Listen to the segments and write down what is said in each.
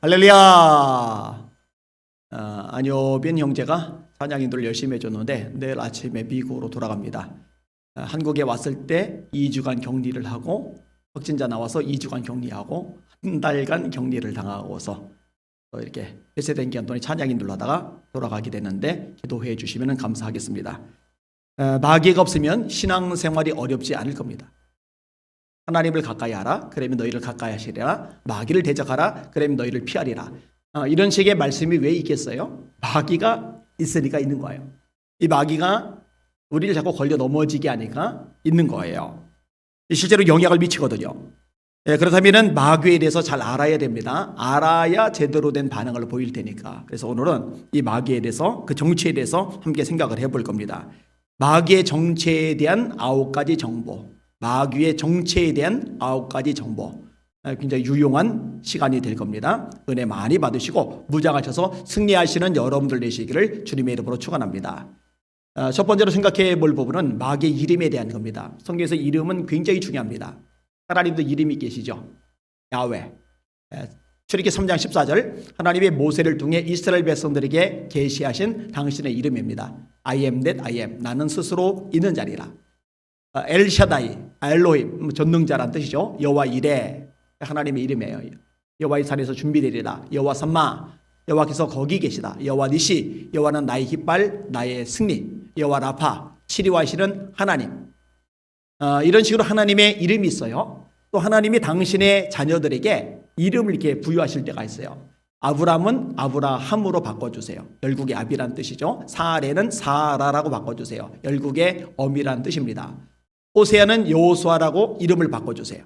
할렐루야. 안효빈 형제가 찬양인도를 열심히 해줬는데 내일 아침에 미국으로 돌아갑니다. 한국에 왔을 때 2주간 격리를 하고 확진자 나와서 2주간 격리하고 한 달간 격리를 당하고서 이렇게 폐쇄된 기간 동안 찬양인도를 하다가 돌아가게 되는데 기도해 주시면 감사하겠습니다. 마귀가 없으면 신앙생활이 어렵지 않을 겁니다. 하나님을 가까이 하라 그러면 너희를 가까이 하시리라. 마귀를 대적하라 그러면 너희를 피하리라. 이런 식의 말씀이 왜 있겠어요? 마귀가 있으니까 있는 거예요. 이 마귀가 우리를 자꾸 걸려 넘어지게 하니까 있는 거예요. 실제로 영향을 미치거든요. 그렇다면 마귀에 대해서 잘 알아야 됩니다. 알아야 제대로 된 반응을 보일 테니까. 그래서 오늘은 이 마귀에 대해서, 그 정체에 대해서 함께 생각을 해볼 겁니다. 마귀의 정체에 대한 9가지 정보, 마귀의 정체에 대한 9가지 정보, 굉장히 유용한 시간이 될 겁니다. 은혜 많이 받으시고 무장하셔서 승리하시는 여러분들 되시기를 주님의 이름으로 축원합니다. 첫 번째로 생각해 볼 부분은 마귀의 이름에 대한 겁니다. 성경에서 이름은 굉장히 중요합니다. 하나님도 이름이 계시죠. 야훼. 출애굽기 3장 14절 하나님의 모세를 통해 이스라엘 백성들에게 계시하신 당신의 이름입니다. I am that I am. 나는 스스로 있는 자리라. 엘샤다이, 엘로힘, 전능자란 뜻이죠. 여호와 이레, 하나님의 이름이에요. 여호와의 산에서 준비되리라. 여호와 삼마, 여호와께서 거기 계시다. 여호와 니시, 여호와는 나의 깃발, 나의 승리. 여호와 라파, 치료하시는 하나님. 이런 식으로 하나님의 이름이 있어요. 또 하나님이 당신의 자녀들에게 이름을 이렇게 부여하실 때가 있어요. 아브람은 아브라함으로 바꿔주세요. 열국의 아비란 뜻이죠. 사레는 사라라고 바꿔주세요. 열국의 엄이란 뜻입니다. 호세아는 여호수아라고 이름을 바꿔주세요.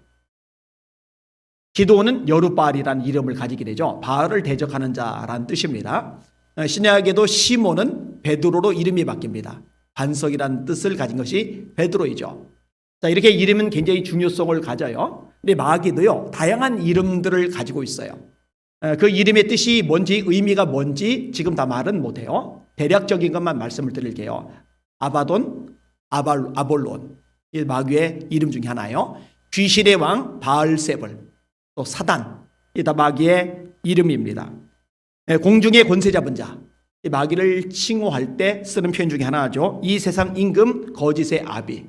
기도는 여룻바알이라는 이름을 가지게 되죠. 바알을 대적하는 자란 뜻입니다. 신약에도 시몬은 베드로로 이름이 바뀝니다. 반석이라는 뜻을 가진 것이 베드로이죠. 자, 이렇게 이름은 굉장히 중요성을 가져요. 근데 마귀도요, 다양한 이름들을 가지고 있어요. 그 이름의 뜻이 뭔지, 의미가 뭔지 지금 다 말은 못해요. 대략적인 것만 말씀을 드릴게요. 아바돈, 아볼론, 이 마귀의 이름 중에 하나예요. 귀신의 왕 바알세불, 또 사단, 이 다 마귀의 이름입니다. 공중의 권세 잡은 자, 이 마귀를 칭호할 때 쓰는 표현 중에 하나죠. 이 세상 임금, 거짓의 아비.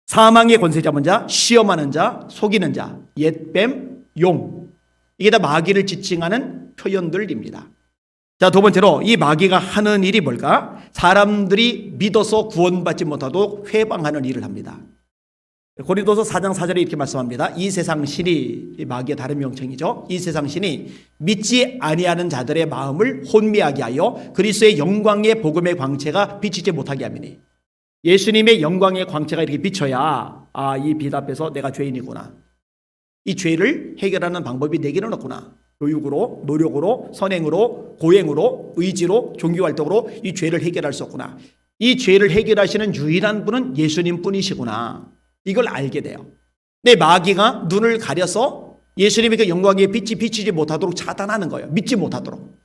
사망의 권세 잡은 자, 시험하는 자, 속이는 자, 옛뱀, 용. 이게 다 마귀를 지칭하는 표현들입니다. 자, 두 번째로 이 마귀가 하는 일이 뭘까? 사람들이 믿어서 구원받지 못하도록 회방하는 일을 합니다. 고린도서 4장 4절에 이렇게 말씀합니다. 이 세상 신이, 마귀의 다른 명칭이죠. 이 세상 신이 믿지 아니하는 자들의 마음을 혼미하게 하여 그리스도의 영광의 복음의 광채가 비치지 못하게 하미니. 예수님의 영광의 광채가 이렇게 비쳐야 이 빛 앞에서 내가 죄인이구나. 이 죄를 해결하는 방법이 내게는 없구나. 교육으로, 노력으로, 선행으로, 고행으로, 의지로, 종교활동으로 이 죄를 해결할 수 없구나. 이 죄를 해결하시는 유일한 분은 예수님 뿐이시구나. 이걸 알게 돼요. 근데 마귀가 눈을 가려서 예수님의 그 영광의 빛이 비치지 못하도록 차단하는 거예요. 믿지 못하도록.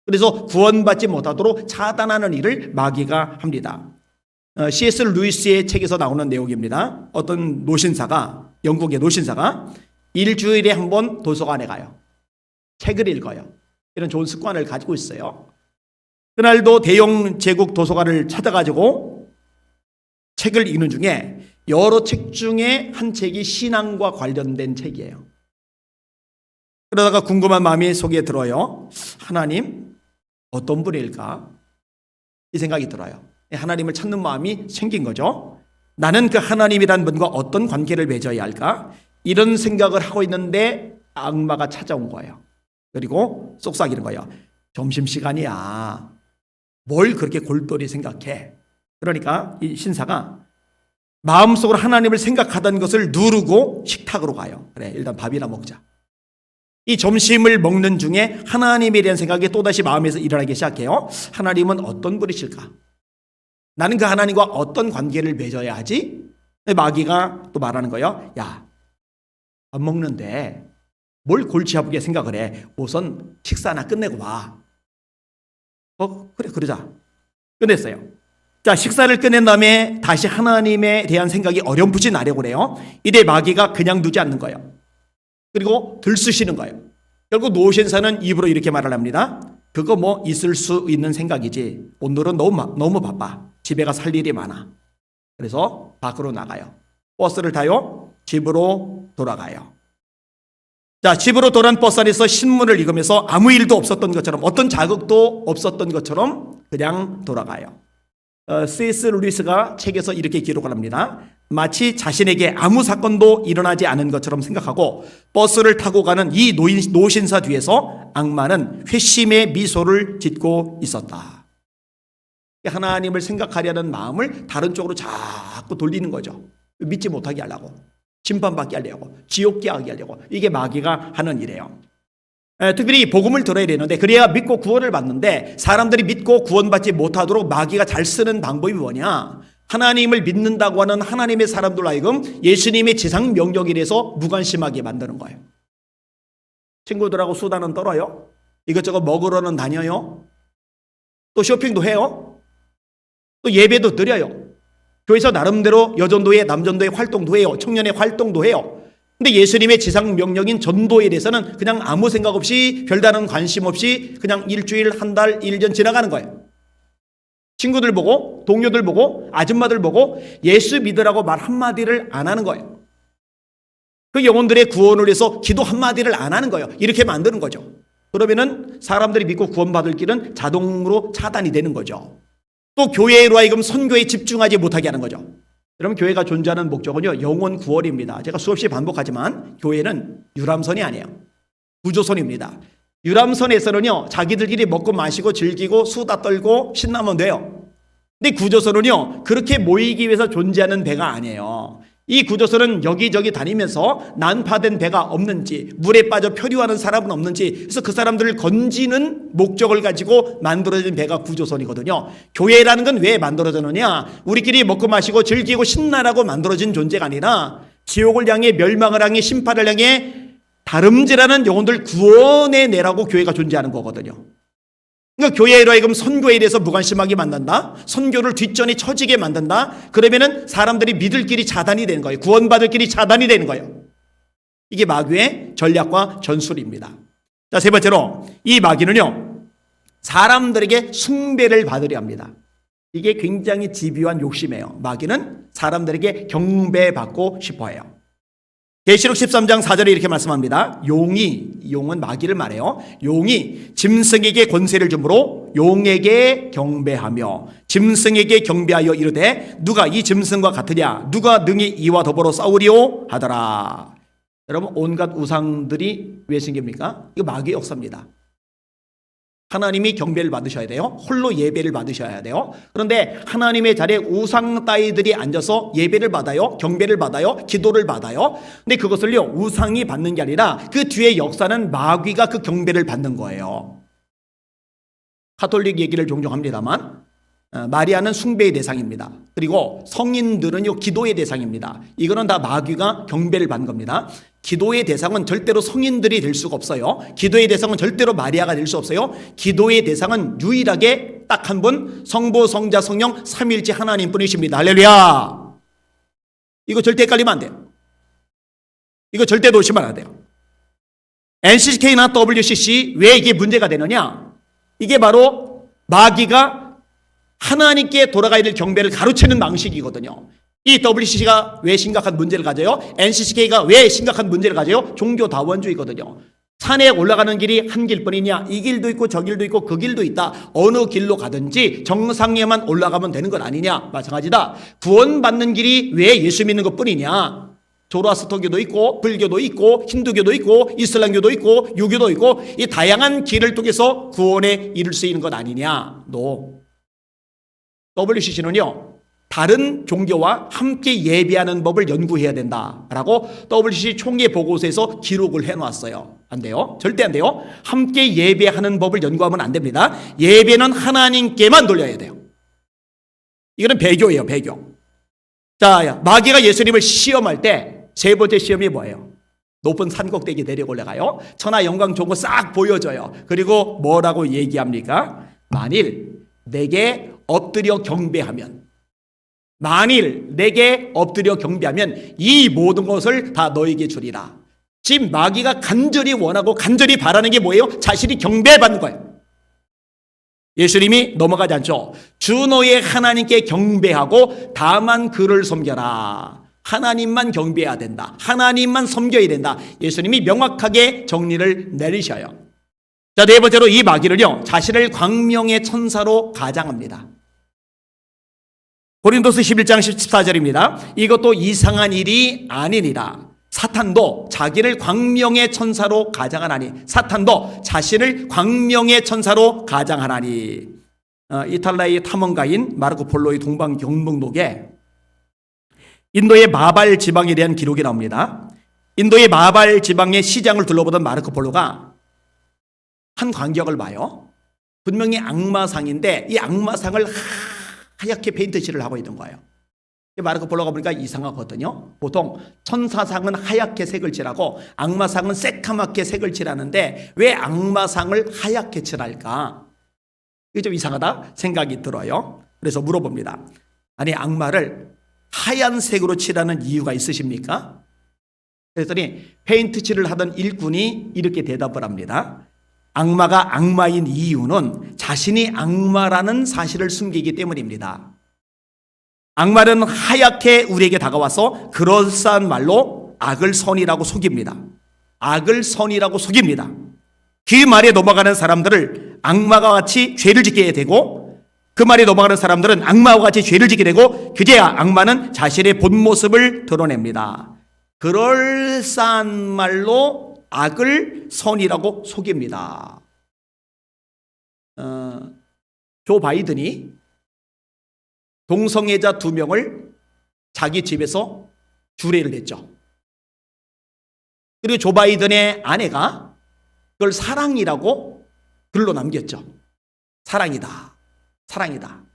그래서 구원받지 못하도록 차단하는 일을 마귀가 합니다. C.S. 루이스의 책에서 나오는 내용입니다. 어떤 노신사가, 영국의 노신사가 일주일에 한 번 도서관에 가요. 책을 읽어요. 이런 좋은 습관을 가지고 있어요. 그날도 대형 제국 도서관을 찾아가지고 책을 읽는 중에 여러 책 중에 한 책이 신앙과 관련된 책이에요. 그러다가 궁금한 마음이 속에 들어요. 하나님, 어떤 분일까? 이 생각이 들어요. 하나님을 찾는 마음이 생긴 거죠. 나는 그 하나님이란 분과 어떤 관계를 맺어야 할까? 이런 생각을 하고 있는데 악마가 찾아온 거예요. 그리고 속삭이는 거예요. 점심시간이야. 뭘 그렇게 골똘히 생각해? 그러니까 이 신사가 마음속으로 하나님을 생각하던 것을 누르고 식탁으로 가요. 그래, 일단 밥이나 먹자. 이 점심을 먹는 중에 하나님에 대한 생각이 또다시 마음에서 일어나기 시작해요. 하나님은 어떤 분이실까? 나는 그 하나님과 어떤 관계를 맺어야 하지? 마귀가 또 말하는 거예요. 야, 밥 먹는데 뭘 골치 아프게 생각을 해. 우선 식사나 끝내고 와. 그래, 그러자. 끝냈어요. 자, 식사를 끝낸 다음에 다시 하나님에 대한 생각이 어렴풋이 나려고 그래요. 이때 마귀가 그냥 두지 않는 거예요. 그리고 들쑤시는 거예요. 결국 노신사는 입으로 이렇게 말을 합니다. 그거 뭐 있을 수 있는 생각이지. 오늘은 너무 바빠. 집에 가 살 일이 많아. 그래서 밖으로 나가요. 버스를 타요. 집으로 돌아가요. 자, 집으로 돌아온 버스 안에서 신문을 읽으면서 아무 일도 없었던 것처럼, 어떤 자극도 없었던 것처럼 그냥 돌아가요. C.S. 루이스가 책에서 이렇게 기록을 합니다. 마치 자신에게 아무 사건도 일어나지 않은 것처럼 생각하고 버스를 타고 가는 이 노신사 뒤에서 악마는 회심의 미소를 짓고 있었다. 하나님을 생각하려는 마음을 다른 쪽으로 자꾸 돌리는 거죠. 믿지 못하게 하려고, 심판받게 하려고, 지옥게 하게 하려고. 이게 마귀가 하는 일이에요. 특별히 복음을 들어야 되는데, 그래야 믿고 구원을 받는데, 사람들이 믿고 구원받지 못하도록 마귀가 잘 쓰는 방법이 뭐냐? 하나님을 믿는다고 하는 하나님의 사람들 하여금 예수님의 지상 명령에 대해서 무관심하게 만드는 거예요. 친구들하고 수다는 떨어요. 이것저것 먹으러는 다녀요. 또 쇼핑도 해요. 또 예배도 드려요. 교회에서 나름대로 여전도회, 남전도회 활동도 해요. 청년의 활동도 해요. 근데 예수님의 지상 명령인 전도에 대해서는 그냥 아무 생각 없이, 별다른 관심 없이 그냥 일주일, 한 달, 1년 지나가는 거예요. 친구들 보고, 동료들 보고, 아줌마들 보고 예수 믿으라고 말 한마디를 안 하는 거예요. 그 영혼들의 구원을 위해서 기도 한마디를 안 하는 거예요. 이렇게 만드는 거죠. 그러면은 사람들이 믿고 구원받을 길은 자동으로 차단이 되는 거죠. 또 교회로 하여금 선교에 집중하지 못하게 하는 거죠. 여러분, 교회가 존재하는 목적은요, 영혼 구원입니다. 제가 수없이 반복하지만 교회는 유람선이 아니에요. 구조선입니다. 유람선에서는요, 자기들끼리 먹고 마시고 즐기고 수다 떨고 신나면 돼요. 근데 구조선은요, 그렇게 모이기 위해서 존재하는 배가 아니에요. 이 구조선은 여기저기 다니면서 난파된 배가 없는지, 물에 빠져 표류하는 사람은 없는지, 그래서 그 사람들을 건지는 목적을 가지고 만들어진 배가 구조선이거든요. 교회라는 건 왜 만들어졌느냐? 우리끼리 먹고 마시고 즐기고 신나라고 만들어진 존재가 아니라 지옥을 향해, 멸망을 향해, 심판을 향해 다름질하는 영혼들 구원해 내라고 교회가 존재하는 거거든요. 그러니까 교회로 하여금 선교에 대해서 무관심하게 만든다. 선교를 뒷전에 처지게 만든다. 그러면은 사람들이 믿을 길이 차단이 되는 거예요. 구원받을 길이 차단이 되는 거예요. 이게 마귀의 전략과 전술입니다. 자, 세 번째로 이 마귀는요, 사람들에게 숭배를 받으려 합니다. 이게 굉장히 집요한 욕심이에요. 마귀는 사람들에게 경배받고 싶어해요. 계시록 13장 4절에 이렇게 말씀합니다. 용은 마귀를 말해요. 용이 짐승에게 권세를 주므로 용에게 경배하며 짐승에게 경배하여 이르되 누가 이 짐승과 같으냐? 누가 능히 이와 더불어 싸우리오? 하더라. 여러분, 온갖 우상들이 왜 생깁니까? 이거 마귀의 역사입니다. 하나님이 경배를 받으셔야 돼요. 홀로 예배를 받으셔야 돼요. 그런데 하나님의 자리에 우상 따위들이 앉아서 예배를 받아요. 경배를 받아요. 기도를 받아요. 근데 그것을요, 우상이 받는 게 아니라 그 뒤에 역사는 마귀가 그 경배를 받는 거예요. 카톨릭 얘기를 종종 합니다만 마리아는 숭배의 대상입니다. 그리고 성인들은요, 기도의 대상입니다. 이거는 다 마귀가 경배를 받는 겁니다. 기도의 대상은 절대로 성인들이 될 수가 없어요. 기도의 대상은 절대로 마리아가 될 수 없어요. 기도의 대상은 유일하게 딱 한 분, 성부, 성자, 성령, 삼위일체 하나님뿐이십니다. 할렐루야. 이거 절대 헷갈리면 안 돼요. 이거 절대 놓치면 안 돼요. NCK나 WCC 왜 이게 문제가 되느냐? 이게 바로 마귀가 하나님께 돌아가야 될 경배를 가로채는 방식이거든요. 이 WCC가 왜 심각한 문제를 가져요? NCCK가 왜 심각한 문제를 가져요? 종교다원주의거든요. 산에 올라가는 길이 한 길뿐이냐? 이 길도 있고 저 길도 있고 그 길도 있다. 어느 길로 가든지 정상에만 올라가면 되는 것 아니냐? 마찬가지다. 구원받는 길이 왜 예수 믿는 것뿐이냐? 조로아스터교도 있고 불교도 있고 힌두교도 있고 이슬람교도 있고 유교도 있고 이 다양한 길을 통해서 구원에 이를 수 있는 것 아니냐? WCC는요, 다른 종교와 함께 예배하는 법을 연구해야 된다라고 WCC 총회 보고서에서 기록을 해놨어요. 안 돼요. 절대 안 돼요. 함께 예배하는 법을 연구하면 안 됩니다. 예배는 하나님께만 돌려야 돼요. 이거는 배교예요, 배교. 자, 마귀가 예수님을 시험할 때 세 번째 시험이 뭐예요? 높은 산 꼭대기 내려 올라가요. 천하 영광 좋은 거 싹 보여줘요. 그리고 뭐라고 얘기합니까? 만일 내게 엎드려 경배하면, 만일 내게 엎드려 경배하면 이 모든 것을 다 너에게 주리라. 지금 마귀가 간절히 원하고 간절히 바라는 게 뭐예요? 자신이 경배받는 거예요. 예수님이 넘어가지 않죠. 주 너의 하나님께 경배하고 다만 그를 섬겨라. 하나님만 경배해야 된다. 하나님만 섬겨야 된다. 예수님이 명확하게 정리를 내리셔요. 자, 네 번째로 이 마귀는요, 자신을 광명의 천사로 가장합니다. 고린도서 11장 14절입니다. 이것도 이상한 일이 아니니라. 사탄도 자기를 광명의 천사로 가장하나니, 사탄도 자신을 광명의 천사로 가장하나니. 이탈리아의 탐험가인 마르코 폴로의 동방 경목록에 인도의 마발 지방에 대한 기록이 나옵니다. 인도의 마발 지방의 시장을 둘러보던 마르코 폴로가 한 광경을 봐요. 분명히 악마상인데 이 악마상을 하얗게 페인트칠을 하고 있는 거예요. 마르코 폴로가 보니까 이상하거든요. 보통 천사상은 하얗게 색을 칠하고 악마상은 새까맣게 색을 칠하는데 왜 악마상을 하얗게 칠할까? 이게 좀 이상하다 생각이 들어요. 그래서 물어봅니다. 아니, 악마를 하얀색으로 칠하는 이유가 있으십니까? 그랬더니 페인트 칠을 하던 일꾼이 이렇게 대답을 합니다. 악마가 악마인 이유는 자신이 악마라는 사실을 숨기기 때문입니다. 악마는 하얗게 우리에게 다가와서 그럴싸한 말로 악을 선이라고 속입니다. 악을 선이라고 속입니다. 그 말에 넘어가는 사람들을 악마가 같이 죄를 짓게 되고, 그 말에 넘어가는 사람들은 악마와 같이 죄를 짓게 되고, 그제야 악마는 자신의 본 모습을 드러냅니다. 그럴싸한 말로 악을 선이라고 속입니다. 조 바이든이 동성애자 2명을 자기 집에서 주례를 했죠. 그리고 조 바이든의 아내가 그걸 사랑이라고 글로 남겼죠. 사랑이다. 사랑이다.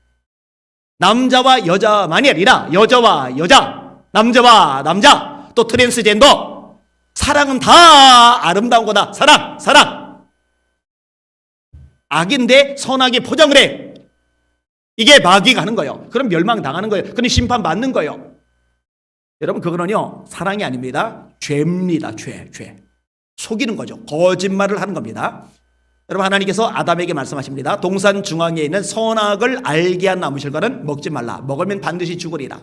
남자와 여자만이 아니라 여자와 여자, 남자와 남자, 또 트랜스젠더, 사랑은 다 아름다운 거다. 사랑, 사랑. 악인데 선하게 포장을 해. 이게 마귀가 하는 거예요. 그럼 멸망당하는 거예요. 그럼 심판받는 거예요. 여러분, 그거는요, 사랑이 아닙니다. 죄입니다. 죄. 속이는 거죠. 거짓말을 하는 겁니다. 여러분, 하나님께서 아담에게 말씀하십니다. 동산 중앙에 있는 선악을 알게 한 나무 실과는 먹지 말라. 먹으면 반드시 죽으리라.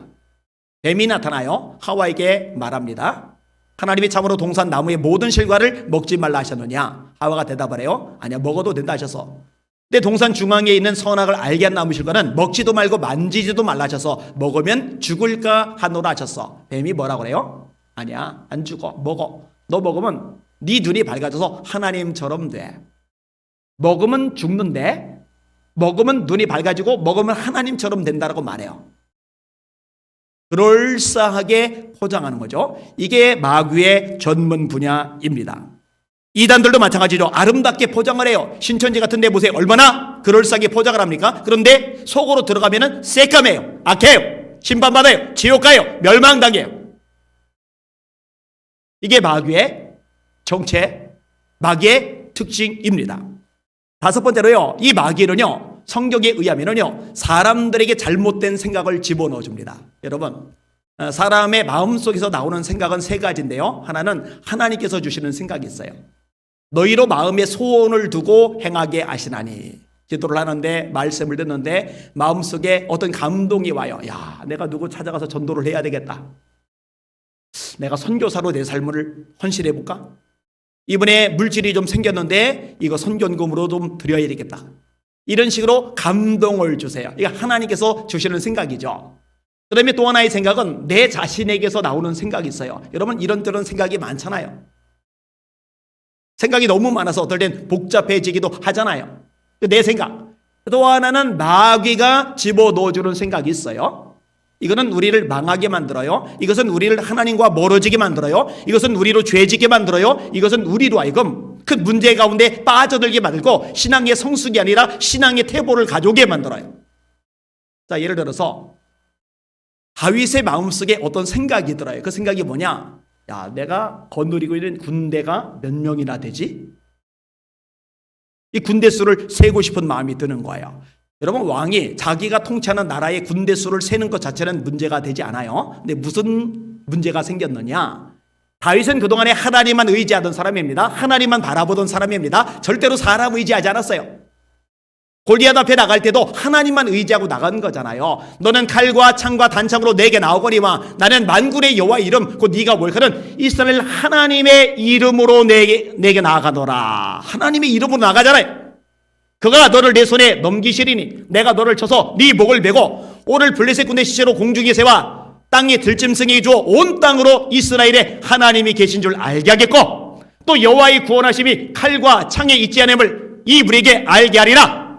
뱀이 나타나요. 하와에게 말합니다. 하나님이 참으로 동산 나무의 모든 실과를 먹지 말라 하셨느냐? 하와가 대답을 해요. 아니야, 먹어도 된다 하셔서. 근데 동산 중앙에 있는 선악을 알게 한 나무 실과는 먹지도 말고 만지지도 말라 하셔서 먹으면 죽을까 하노라 하셨어. 뱀이 뭐라고 그래요? 아니야, 안 죽어. 먹어. 너 먹으면 네 눈이 밝아져서 하나님처럼 돼. 먹으면 죽는데 먹으면 눈이 밝아지고 먹으면 하나님처럼 된다라고 말해요. 그럴싸하게 포장하는 거죠. 이게 마귀의 전문 분야입니다. 이단들도 마찬가지죠. 아름답게 포장을 해요. 신천지 같은 데 보세요. 얼마나 그럴싸하게 포장을 합니까? 그런데 속으로 들어가면은 새까매요. 악해요. 심판받아요. 지옥 가요. 멸망당해요. 이게 마귀의 정체, 마귀의 특징입니다. 다섯 번째로요, 이 마귀는요, 성경에 의하면요, 사람들에게 잘못된 생각을 집어넣어 줍니다. 여러분, 사람의 마음속에서 나오는 생각은 세 가지인데요. 하나는 하나님께서 주시는 생각이 있어요. 너희로 마음에 소원을 두고 행하게 하시나니. 기도를 하는데, 말씀을 듣는데 마음속에 어떤 감동이 와요. 야, 내가 누구 찾아가서 전도를 해야 되겠다. 내가 선교사로 내 삶을 헌신해 볼까? 이번에 물질이 좀 생겼는데 이거 선견금으로 좀 드려야 되겠다. 이런 식으로 감동을 주세요. 이거 하나님께서 주시는 생각이죠. 그다음에 또 하나의 생각은 내 자신에게서 나오는 생각이 있어요. 여러분, 이런저런 생각이 많잖아요. 생각이 너무 많아서 어떨 땐 복잡해지기도 하잖아요. 내 생각. 또 하나는 마귀가 집어넣어주는 생각이 있어요. 이거는 우리를 망하게 만들어요. 이것은 우리를 하나님과 멀어지게 만들어요. 이것은 우리로 죄지게 만들어요. 이것은 우리로 하여금 그 문제 가운데 빠져들게 만들고 신앙의 성숙이 아니라 신앙의 태보를 가져오게 만들어요. 자, 예를 들어서 다윗의 마음속에 어떤 생각이 들어요. 그 생각이 뭐냐? 야, 내가 거느리고 있는 군대가 몇 명이나 되지? 이 군대 수를 세고 싶은 마음이 드는 거예요. 여러분, 왕이 자기가 통치하는 나라의 군대 수를 세는 것 자체는 문제가 되지 않아요. 근데 무슨 문제가 생겼느냐? 다윗은 그동안에 하나님만 의지하던 사람입니다. 하나님만 바라보던 사람입니다. 절대로 사람 의지하지 않았어요. 골리앗 앞에 나갈 때도 하나님만 의지하고 나간 거잖아요. 너는 칼과 창과 단창으로 내게 나오거니와 나는 만군의 여호와의 이름 곧 네가 몰카는 이스라엘 하나님의 이름으로 내게 나아가노라. 하나님의 이름으로 나가잖아요. 그가 너를 내 손에 넘기시리니 내가 너를 쳐서 네 목을 베고 오늘 블레셋 군대 시체로 공중에 세워 땅에 들짐승이 주어 온 땅으로 이스라엘의 하나님이 계신 줄 알게 하겠고 또 여호와의 구원하심이 칼과 창에 있지 않음을 이 무리에게 알게 하리라.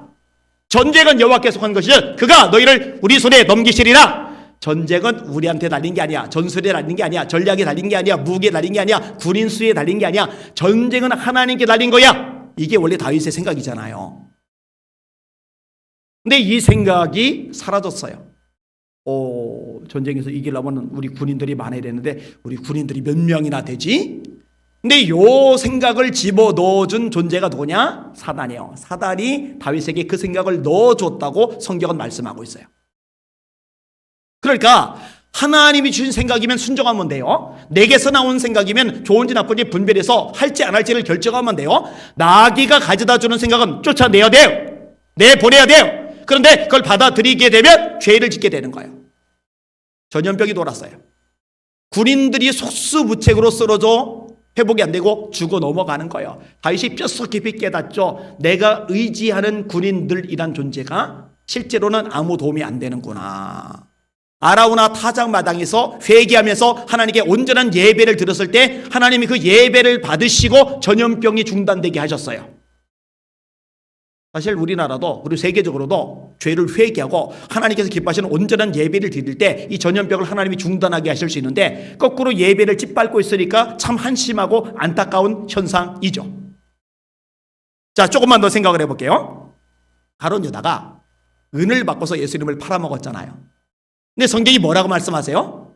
전쟁은 여호와께서 한 것이죠. 그가 너희를 우리 손에 넘기시리라. 전쟁은 우리한테 달린 게 아니야. 전술에 달린 게 아니야. 전략에 달린 게 아니야. 무기에 달린 게 아니야. 군인 수에 달린 게 아니야. 전쟁은 하나님께 달린 거야. 이게 원래 다윗의 생각이잖아요. 근데 이 생각이 사라졌어요. 전쟁에서 이기려면 우리 군인들이 많아야 되는데 우리 군인들이 몇 명이나 되지? 근데 요 생각을 집어넣어준 존재가 누구냐? 사단이에요. 사단이 다윗에게 그 생각을 넣어줬다고 성경은 말씀하고 있어요. 그러니까 하나님이 주신 생각이면 순종하면 돼요. 내게서 나온 생각이면 좋은지 나쁜지 분별해서 할지 안 할지를 결정하면 돼요. 나귀가 가져다 주는 생각은 쫓아내야 돼요. 내보내야 돼요. 그런데 그걸 받아들이게 되면 죄를 짓게 되는 거예요. 전염병이 돌았어요. 군인들이 속수무책으로 쓰러져 회복이 안 되고 죽어 넘어가는 거예요. 다윗이 뼛속 깊이 깨닫죠. 내가 의지하는 군인들이란 존재가 실제로는 아무 도움이 안 되는구나. 아라우나 타작마당에서 회개하면서 하나님께 온전한 예배를 드렸을 때 하나님이 그 예배를 받으시고 전염병이 중단되게 하셨어요. 사실 우리나라도 그리고 세계적으로도 죄를 회개하고 하나님께서 기뻐하시는 온전한 예배를 드릴 때 이 전염병을 하나님이 중단하게 하실 수 있는데 거꾸로 예배를 짓밟고 있으니까 참 한심하고 안타까운 현상이죠. 자, 조금만 더 생각을 해볼게요. 가룟 유다가 은을 바꿔서 예수님을 팔아먹었잖아요. 근데 성경이 뭐라고 말씀하세요?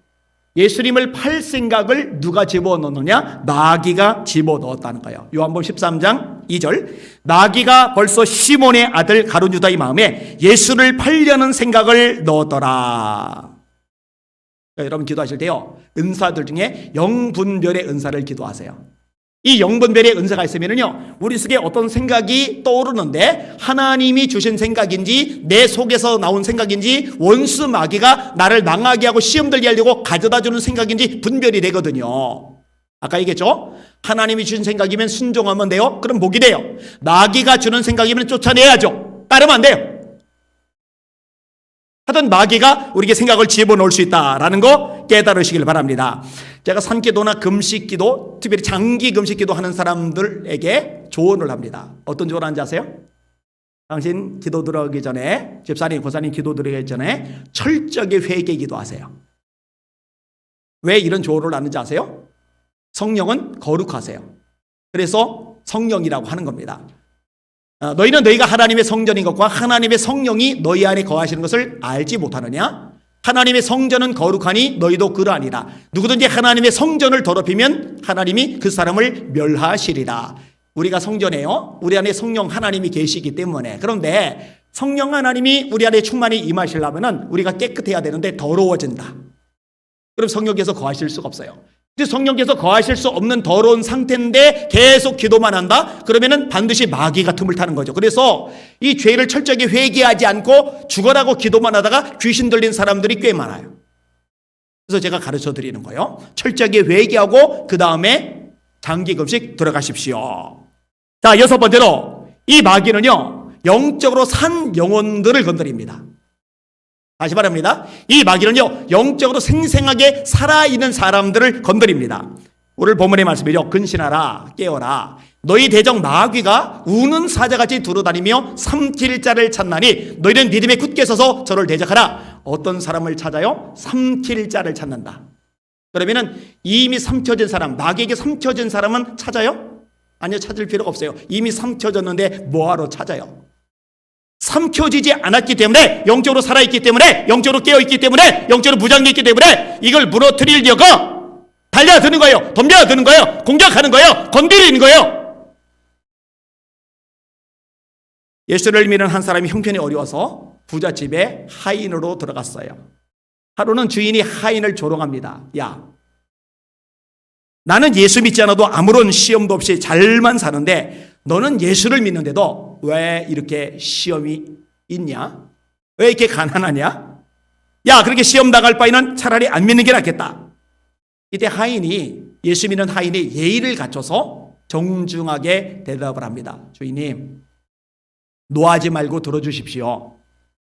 예수님을 팔 생각을 누가 집어넣느냐? 나귀가 집어넣었다는 거예요. 요한복음 13장 2절. 나귀가 벌써 시몬의 아들 가룟 유다의 마음에 예수를 팔려는 생각을 넣었더라. 여러분 기도하실 때요, 은사들 중에 영분별의 은사를 기도하세요. 이 영분별의 은사가 있으면요, 우리 속에 어떤 생각이 떠오르는데 하나님이 주신 생각인지 내 속에서 나온 생각인지 원수 마귀가 나를 망하게 하고 시험 들게 하려고 가져다 주는 생각인지 분별이 되거든요. 아까 얘기했죠? 하나님이 주신 생각이면 순종하면 돼요. 그럼 복이 돼요. 마귀가 주는 생각이면 쫓아내야죠. 따르면 안 돼요. 하여튼 마귀가 우리에게 생각을 집어넣을 수 있다라는 거 깨달으시길 바랍니다. 제가 산기도나 금식기도, 특별히 장기 금식기도 하는 사람들에게 조언을 합니다. 어떤 조언을 하는지 아세요? 당신 기도 들어가기 전에, 집사님, 고사님 기도 들어가기 전에 철저하게 회개 기도하세요. 왜 이런 조언을 하는지 아세요? 성령은 거룩하세요. 그래서 성령이라고 하는 겁니다. 너희는 너희가 하나님의 성전인 것과 하나님의 성령이 너희 안에 거하시는 것을 알지 못하느냐? 하나님의 성전은 거룩하니 너희도 그러하니라. 누구든지 하나님의 성전을 더럽히면 하나님이 그 사람을 멸하시리라. 우리가 성전이에요. 우리 안에 성령 하나님이 계시기 때문에. 그런데 성령 하나님이 우리 안에 충만히 임하시려면 우리가 깨끗해야 되는데 더러워진다. 그럼 성령께서 거하실 수가 없어요. 성령께서 거하실 수 없는 더러운 상태인데 계속 기도만 한다? 그러면은 반드시 마귀가 틈을 타는 거죠. 그래서 이 죄를 철저하게 회개하지 않고 죽어라고 기도만 하다가 귀신 들린 사람들이 꽤 많아요. 그래서 제가 가르쳐 드리는 거예요. 철저하게 회개하고 그 다음에 장기 금식 들어가십시오. 자, 여섯 번째로 이 마귀는요, 영적으로 산 영혼들을 건드립니다. 다시 말합니다. 이 마귀는요, 영적으로 생생하게 살아있는 사람들을 건드립니다. 오늘 본문의 말씀이죠. 근신하라, 깨어라. 너희 대적 마귀가 우는 사자같이 두루다니며 삼킬 자를 찾나니 너희는 믿음에 굳게 서서 저를 대적하라. 어떤 사람을 찾아요? 삼킬 자를 찾는다. 그러면은 이미 삼켜진 사람, 마귀에게 삼켜진 사람은 찾아요? 아니요, 찾을 필요가 없어요. 이미 삼켜졌는데 뭐하러 찾아요? 삼켜지지 않았기 때문에, 영적으로 살아있기 때문에, 영적으로 깨어있기 때문에, 영적으로 무장되어 있기 때문에 이걸 무너뜨리려고 달려드는 거예요. 덤벼드는 거예요. 공격하는 거예요. 건드리는 거예요. 예수를 믿는 한 사람이 형편이 어려워서 부잣집에 하인으로 들어갔어요. 하루는 주인이 하인을 조롱합니다. 야, 나는 예수 믿지 않아도 아무런 시험도 없이 잘만 사는데 너는 예수를 믿는데도 왜 이렇게 시험이 있냐? 왜 이렇게 가난하냐? 야, 그렇게 시험 당할 바에는 차라리 안 믿는 게 낫겠다. 이때 예수 믿는 하인이 예의를 갖춰서 정중하게 대답을 합니다. 주인님, 노하지 말고 들어주십시오.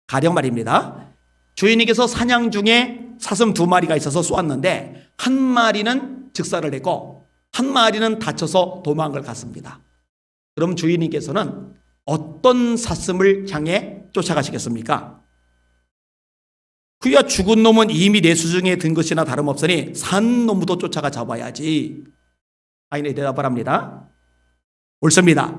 가령 말입니다. 주인님께서 사냥 중에 사슴 2마리가 있어서 쏘았는데 한 마리는 즉사를 했고 한 마리는 다쳐서 도망을 갔습니다. 그럼 주인님께서는 어떤 사슴을 향해 쫓아가시겠습니까? 그야 죽은 놈은 이미 내 수중에 든 것이나 다름없으니 산 놈부터 쫓아가 잡아야지. 하인이 대답을 합니다. 옳습니다.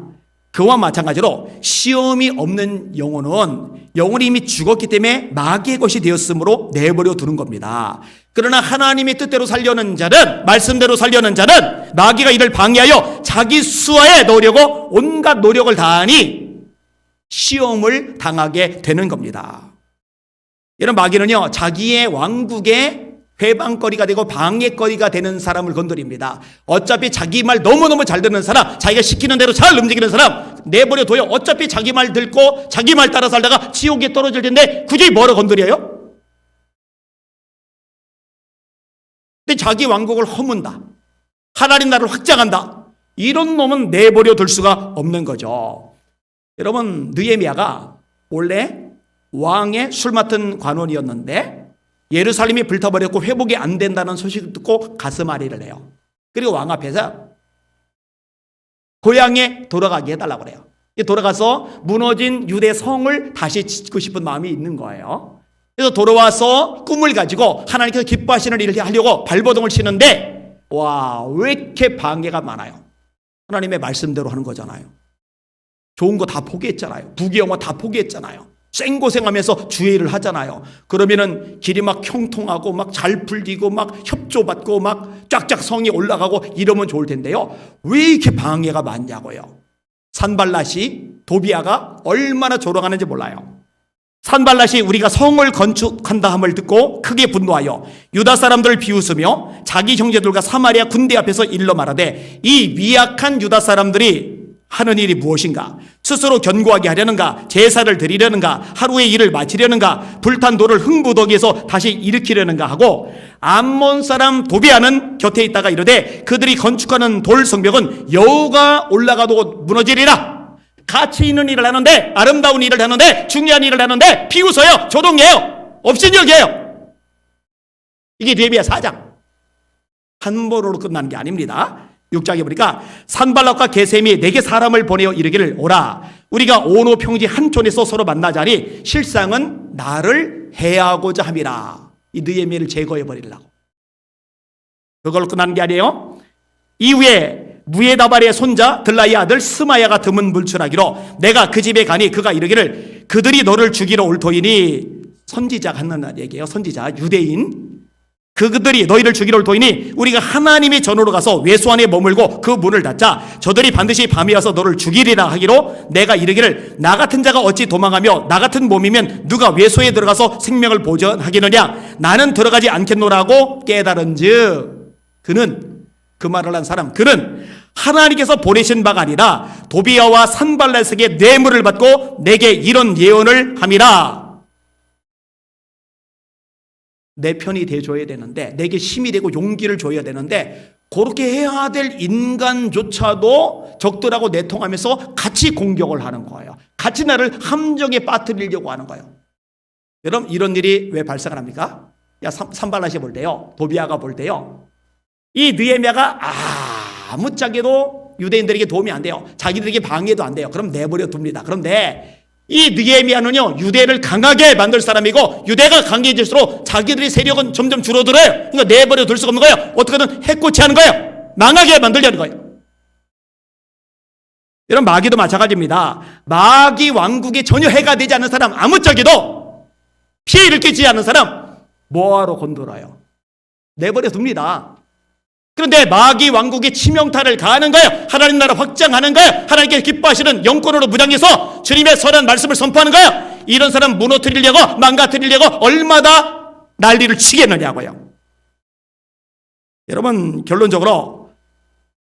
그와 마찬가지로 시험이 없는 영혼은 영혼이 이미 죽었기 때문에 마귀의 것이 되었으므로 내버려 두는 겁니다. 그러나 하나님의 뜻대로 살려는 자는, 말씀대로 살려는 자는 마귀가 이를 방해하여 자기 수하에 넣으려고 온갖 노력을 다하니 시험을 당하게 되는 겁니다. 이런 마귀는요, 자기의 왕국의 회방거리가 되고 방해거리가 되는 사람을 건드립니다. 어차피 자기 말 너무너무 잘 듣는 사람, 자기가 시키는 대로 잘 움직이는 사람 내버려 둬요. 어차피 자기 말 듣고 자기 말 따라 살다가 지옥에 떨어질 텐데 굳이 뭐를 건드려요? 근데 자기 왕국을 허문다, 하나님 나라를 확장한다, 이런 놈은 내버려 둘 수가 없는 거죠. 여러분, 느헤미야가 원래 왕의 술 맡은 관원이었는데 예루살렘이 불타버렸고 회복이 안 된다는 소식을 듣고 가슴앓이를 해요. 그리고 왕 앞에서 고향에 돌아가게 해달라고 그래요. 돌아가서 무너진 유대 성을 다시 짓고 싶은 마음이 있는 거예요. 그래서 돌아와서 꿈을 가지고 하나님께서 기뻐하시는 일을 하려고 발버둥을 치는데, 와, 왜 이렇게 방해가 많아요? 하나님의 말씀대로 하는 거잖아요. 좋은 거 다 포기했잖아요. 부귀영화 다 포기했잖아요. 생고생하면서 주의를 하잖아요. 그러면은 길이 막 형통하고 막 잘 풀리고 막 협조받고 막 쫙쫙 성이 올라가고 이러면 좋을 텐데요. 왜 이렇게 방해가 많냐고요. 산발랏이, 도비아가 얼마나 조롱하는지 몰라요. 산발랏이 우리가 성을 건축한다 함을 듣고 크게 분노하여 유다 사람들을 비웃으며 자기 형제들과 사마리아 군대 앞에서 일러 말하되 이 미약한 유다 사람들이 하는 일이 무엇인가? 스스로 견고하게 하려는가? 제사를 드리려는가? 하루의 일을 마치려는가? 불탄 돌을 흥부덕에서 다시 일으키려는가 하고, 암몬 사람 도비아는 곁에 있다가 이르되 그들이 건축하는 돌 성벽은 여호가 올라가도 무너지리라. 가치 있는 일을 하는데, 아름다운 일을 하는데, 중요한 일을 하는데 비웃어요. 조동해요. 업신여겨요. 이게 느헤미야 4장. 한 번으로 끝나는 게 아닙니다. 6장에 보니까 산발락과 게셈이 내게 사람을 보내어 이르기를 오라 우리가 오노 평지 한촌에서 서로 만나자니 실상은 나를 해하고자 함이라. 이 느헤미야를 제거해 버리려고. 그걸로 끝나는 게 아니에요. 이후에 무에다발의 손자 들라의 아들 스마야가 드문 물출하기로 내가 그 집에 가니 그가 이르기를 그들이 너를 죽이러 올 터이니, 선지자가 하는 얘기예요. 선지자, 유대인. 그들이 너희를 죽이러 올 터이니 우리가 하나님의 전으로 가서 외소 안에 머물고 그 문을 닫자. 저들이 반드시 밤에 와서 너를 죽이리라 하기로 내가 이르기를 나 같은 자가 어찌 도망하며 나 같은 몸이면 누가 외소에 들어가서 생명을 보전하겠느냐. 나는 들어가지 않겠노라고 깨달은즉, 그는, 그 말을 한 사람, 그는 하나님께서 보내신 바가 아니라 도비아와 산발랏에게 뇌물을 받고 내게 이런 예언을 함이라. 내 편이 돼줘야 되는데, 내게 힘이 되고 용기를 줘야 되는데, 그렇게 해야 될 인간조차도 적들하고 내통하면서 같이 공격을 하는 거예요. 같이 나를 함정에 빠뜨리려고 하는 거예요. 여러분, 이런 일이 왜 발생을 합니까? 산발랏이 볼 때요, 도비아가 볼 때요, 이 느헤미야가 아무짝에도 유대인들에게 도움이 안 돼요. 자기들에게 방해도 안 돼요. 그럼 내버려 둡니다. 그런데 이 느헤미야는요, 유대를 강하게 만들 사람이고, 유대가 강해질수록 자기들의 세력은 점점 줄어들어요. 그러니까 내버려 둘 수가 없는 거예요. 어떻게든 해코치하는 거예요. 망하게 만들려는 거예요. 이런 마귀도 마찬가지입니다. 마귀 왕국에 전혀 해가 되지 않는 사람, 아무짝에도 피해 일으키지 않는 사람 뭐하러 건드려요? 내버려 둡니다. 그런데 마귀 왕국의 치명타를 가하는 거예요. 하나님 나라 확장하는 거예요. 하나님께 기뻐하시는 영권으로 무장해서 주님의 선한 말씀을 선포하는 거예요. 이런 사람 무너뜨리려고, 망가뜨리려고 얼마나 난리를 치겠느냐고요. 여러분, 결론적으로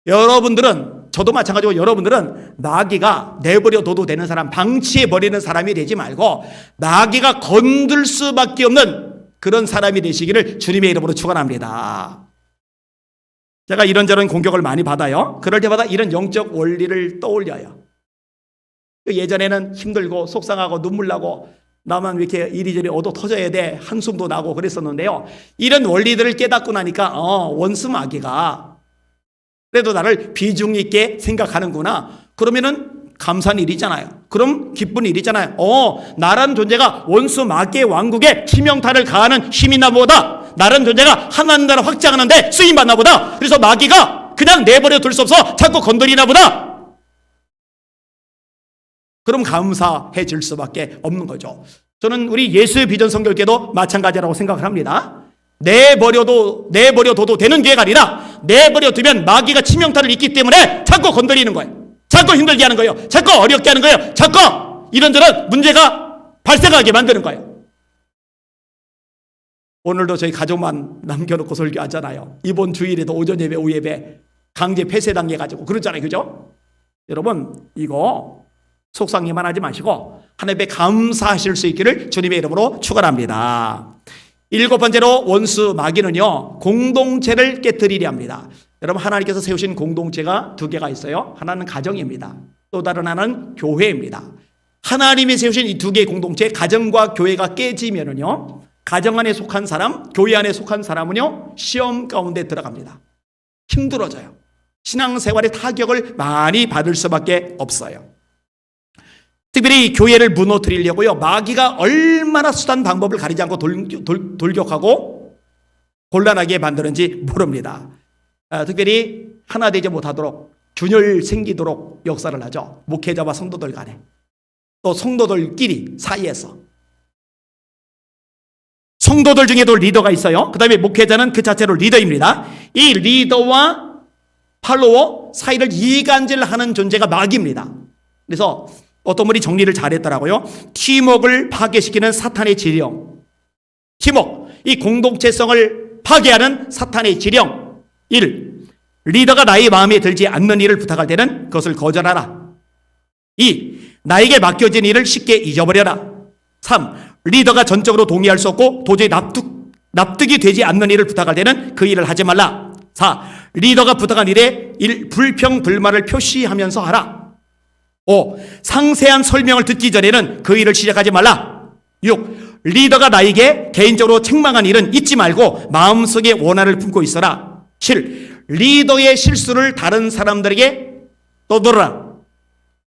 여러분들은, 저도 마찬가지고 여러분들은 마귀가 내버려둬도 되는 사람, 방치해버리는 사람이 되지 말고 마귀가 건들 수밖에 없는 그런 사람이 되시기를 주님의 이름으로 축원합니다. 제가 이런저런 공격을 많이 받아요. 그럴 때마다 이런 영적 원리를 떠올려요. 예전에는 힘들고 속상하고 눈물 나고 나만 왜 이렇게 이리저리 얻어 터져야 돼, 한숨도 나고 그랬었는데요. 이런 원리들을 깨닫고 나니까 원수 마귀가 그래도 나를 비중 있게 생각하는구나. 그러면은 감사한 일이잖아요. 그럼 기쁜 일이잖아요. 나라는 존재가 원수 마귀의 왕국에 치명타를 가하는 힘이 있나 보다. 나라는 존재가 하나님 나라 확장하는데 쓰임받나 보다. 그래서 마귀가 그냥 내버려 둘 수 없어 자꾸 건드리나 보다. 그럼 감사해 줄 수밖에 없는 거죠. 저는 우리 예수 비전 선교교회도 마찬가지라고 생각을 합니다. 내버려둬도 되는 교회가 아니라 내버려두면 마귀가 치명타를 입기 때문에 자꾸 건드리는 거예요. 자꾸 힘들게 하는 거예요. 자꾸 어렵게 하는 거예요. 자꾸 이런저런 문제가 발생하게 만드는 거예요. 오늘도 저희 가족만 남겨놓고 설교하잖아요. 이번 주일에도 오전 예배, 오후 예배 강제 폐쇄당해가지고 그러잖아요. 그죠? 여러분, 이거 속상해만 하지 마시고 하나님께 감사하실 수 있기를 주님의 이름으로 축원합니다. 7번째로 원수 마귀는요, 공동체를 깨뜨리려 합니다. 여러분, 하나님께서 세우신 공동체가 2개가 있어요. 하나는 가정입니다. 또 다른 하나는 교회입니다. 하나님이 세우신 이 2개의 공동체, 가정과 교회가 깨지면은요, 가정 안에 속한 사람, 교회 안에 속한 사람은요, 시험 가운데 들어갑니다. 힘들어져요. 신앙생활의 타격을 많이 받을 수밖에 없어요. 특별히 교회를 무너뜨리려고요, 마귀가 얼마나 수단 방법을 가리지 않고 돌격하고 곤란하게 만드는지 모릅니다. 특별히 하나 되지 못하도록 균열 생기도록 역사를 하죠. 목회자와 성도들 간에, 또 성도들끼리 사이에서. 성도들 중에도 리더가 있어요. 그 다음에 목회자는 그 자체로 리더입니다. 이 리더와 팔로워 사이를 이간질하는 존재가 마귀입니다. 그래서 어떤 분이 정리를 잘했더라고요. 팀워크를 파괴시키는 사탄의 지령. 팀워크, 이 공동체성을 파괴하는 사탄의 지령. 1. 리더가 나의 마음에 들지 않는 일을 부탁할 때는 그것을 거절하라. 2. 나에게 맡겨진 일을 쉽게 잊어버려라. 3. 리더가 전적으로 동의할 수 없고 도저히 납득이 되지 않는 일을 부탁할 때는 그 일을 하지 말라. 4. 리더가 부탁한 일에 불평, 불만을 표시하면서 하라. 5. 상세한 설명을 듣기 전에는 그 일을 시작하지 말라. 6. 리더가 나에게 개인적으로 책망한 일은 잊지 말고 마음속에 원한을 품고 있어라. 7. 리더의 실수를 다른 사람들에게 떠들어라.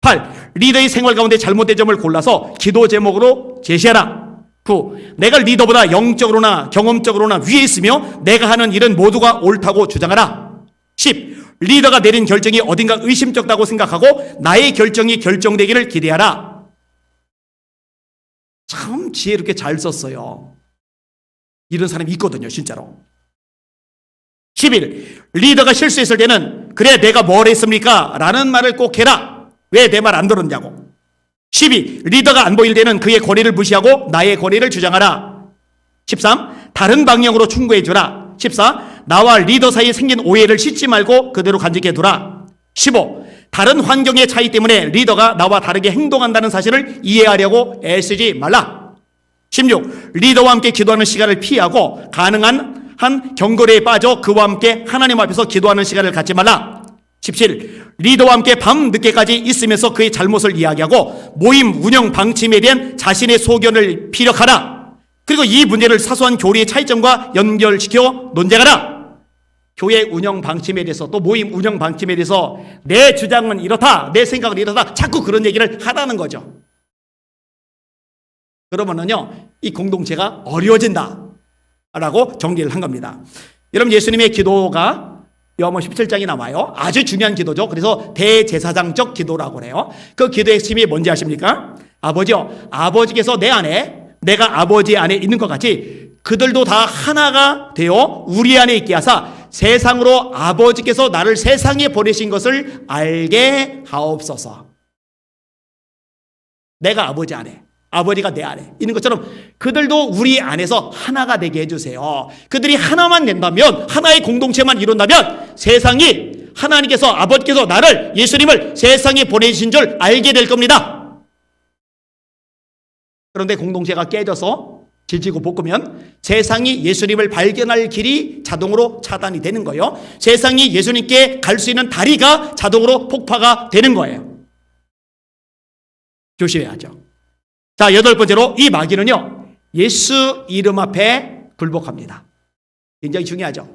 8. 리더의 생활 가운데 잘못된 점을 골라서 기도 제목으로 제시하라. 9. 내가 리더보다 영적으로나 경험적으로나 위에 있으며 내가 하는 일은 모두가 옳다고 주장하라. 10. 리더가 내린 결정이 어딘가 의심쩍다고 생각하고 나의 결정이 결정되기를 기대하라. 참 지혜롭게 잘 썼어요. 이런 사람이 있거든요, 진짜로. 11. 리더가 실수했을 때는 그래 내가 뭘 했습니까? 라는 말을 꼭 해라. 왜 내 말 안 들었냐고. 12. 리더가 안 보일 때는 그의 권위를 무시하고 나의 권위를 주장하라. 13. 다른 방향으로 충고해 주라. 14. 나와 리더 사이에 생긴 오해를 씻지 말고 그대로 간직해 두라. 15. 다른 환경의 차이 때문에 리더가 나와 다르게 행동한다는 사실을 이해하려고 애쓰지 말라. 16. 리더와 함께 기도하는 시간을 피하고 가능한 한 경거리에 빠져 그와 함께 하나님 앞에서 기도하는 시간을 갖지 말라. 17. 리더와 함께 밤 늦게까지 있으면서 그의 잘못을 이야기하고 모임 운영 방침에 대한 자신의 소견을 피력하라. 그리고 이 문제를 사소한 교리의 차이점과 연결시켜 논쟁하라. 교회 운영 방침에 대해서 또 모임 운영 방침에 대해서 내 주장은 이렇다, 내 생각은 이렇다, 자꾸 그런 얘기를 하라는 거죠. 그러면은요, 이 공동체가 어려워진다 라고 정리를 한 겁니다. 여러분, 예수님의 기도가 요한복음 17장이 나와요. 아주 중요한 기도죠. 그래서 대제사장적 기도라고 그래요. 그 기도의 핵심이 뭔지 아십니까? 아버지요, 아버지께서 내 안에, 내가 아버지 안에 있는 것 같이 그들도 다 하나가 되어 우리 안에 있게 하사 세상으로 아버지께서 나를 세상에 보내신 것을 알게 하옵소서. 내가 아버지 안에, 아버지가 내 안에 있는 것처럼 그들도 우리 안에서 하나가 되게 해주세요. 그들이 하나만 된다면, 하나의 공동체만 이룬다면 세상이 하나님께서 아버지께서 나를 예수님을 세상에 보내신 줄 알게 될 겁니다. 그런데 공동체가 깨져서 지지고 볶으면 세상이 예수님을 발견할 길이 자동으로 차단이 되는 거예요. 세상이 예수님께 갈 수 있는 다리가 자동으로 폭파가 되는 거예요. 조심해야죠. 자, 8번째로 이 마귀는요, 예수 이름 앞에 굴복합니다. 굉장히 중요하죠.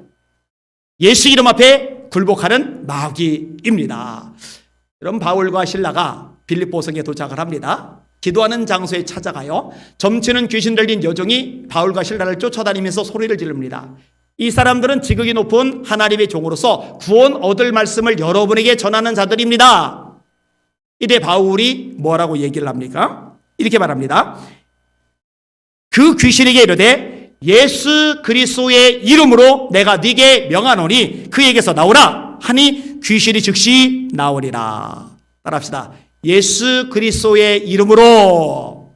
예수 이름 앞에 굴복하는 마귀입니다. 그럼 바울과 실라가 빌립보 성에 도착을 합니다. 기도하는 장소에 찾아가요. 점치는 귀신 들린 여종이 바울과 실라를 쫓아다니면서 소리를 지릅니다. 이 사람들은 지극히 높은 하나님의 종으로서 구원 얻을 말씀을 여러분에게 전하는 자들입니다. 이때 바울이 뭐라고 얘기를 합니까? 이렇게 말합니다. 그 귀신에게 이르되 예수 그리스도의 이름으로 내가 네게 명하노니 그에게서 나오라 하니 귀신이 즉시 나오리라. 따라합시다. 예수 그리스도의 이름으로,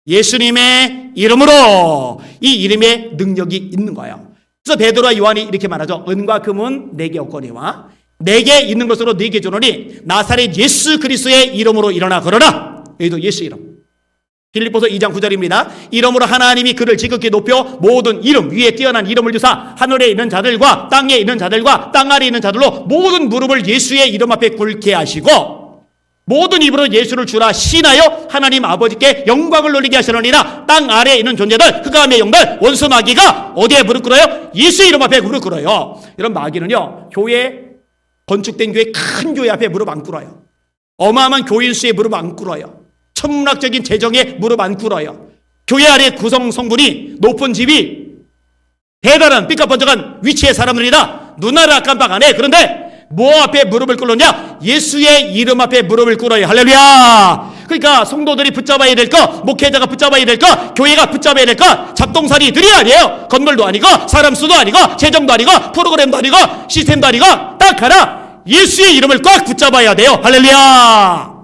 예수님의 이름으로, 이 이름에 능력이 있는 거예요. 그래서 베드로와 요한이 이렇게 말하죠. 은과 금은 내게 없거니와 내게 있는 것으로 네게 주노니 나사렛 예수 그리스도의 이름으로 일어나 걸어라. 여기도 예수 이름. 빌립보서 2장 9절입니다. 이름으로 하나님이 그를 지극히 높여 모든 이름 위에 뛰어난 이름을 주사 하늘에 있는 자들과 땅에 있는 자들과 땅 아래에 있는 자들로 모든 무릎을 예수의 이름 앞에 꿇게 하시고 모든 입으로 예수를 주라 신하여 하나님 아버지께 영광을 돌리게 하시느니라. 땅 아래에 있는 존재들, 흑암의 영들, 원수 마귀가 어디에 무릎 꿇어요? 예수 이름 앞에 무릎 꿇어요. 이런 마귀는요, 교회, 건축된 교회, 큰 교회 앞에 무릎 안 꿇어요. 어마어마한 교인 수에 무릎 안 꿇어요. 천문학적인 재정에 무릎 안 꿇어요. 교회 아래 구성 성분이 높은 집이 대단한 삐까번쩍한 위치의 사람들이다. 눈알아 깜빡 안 해. 그런데 뭐 앞에 무릎을 꿇느냐? 예수의 이름 앞에 무릎을 꿇어요. 할렐루야. 그러니까 성도들이 붙잡아야 될 거, 목회자가 붙잡아야 될 거, 교회가 붙잡아야 될 거, 잡동사니들이 아니에요. 건물도 아니고 사람 수도 아니고 재정도 아니고 프로그램도 아니고 시스템도 아니고 딱 하나, 예수의 이름을 꽉 붙잡아야 돼요. 할렐루야.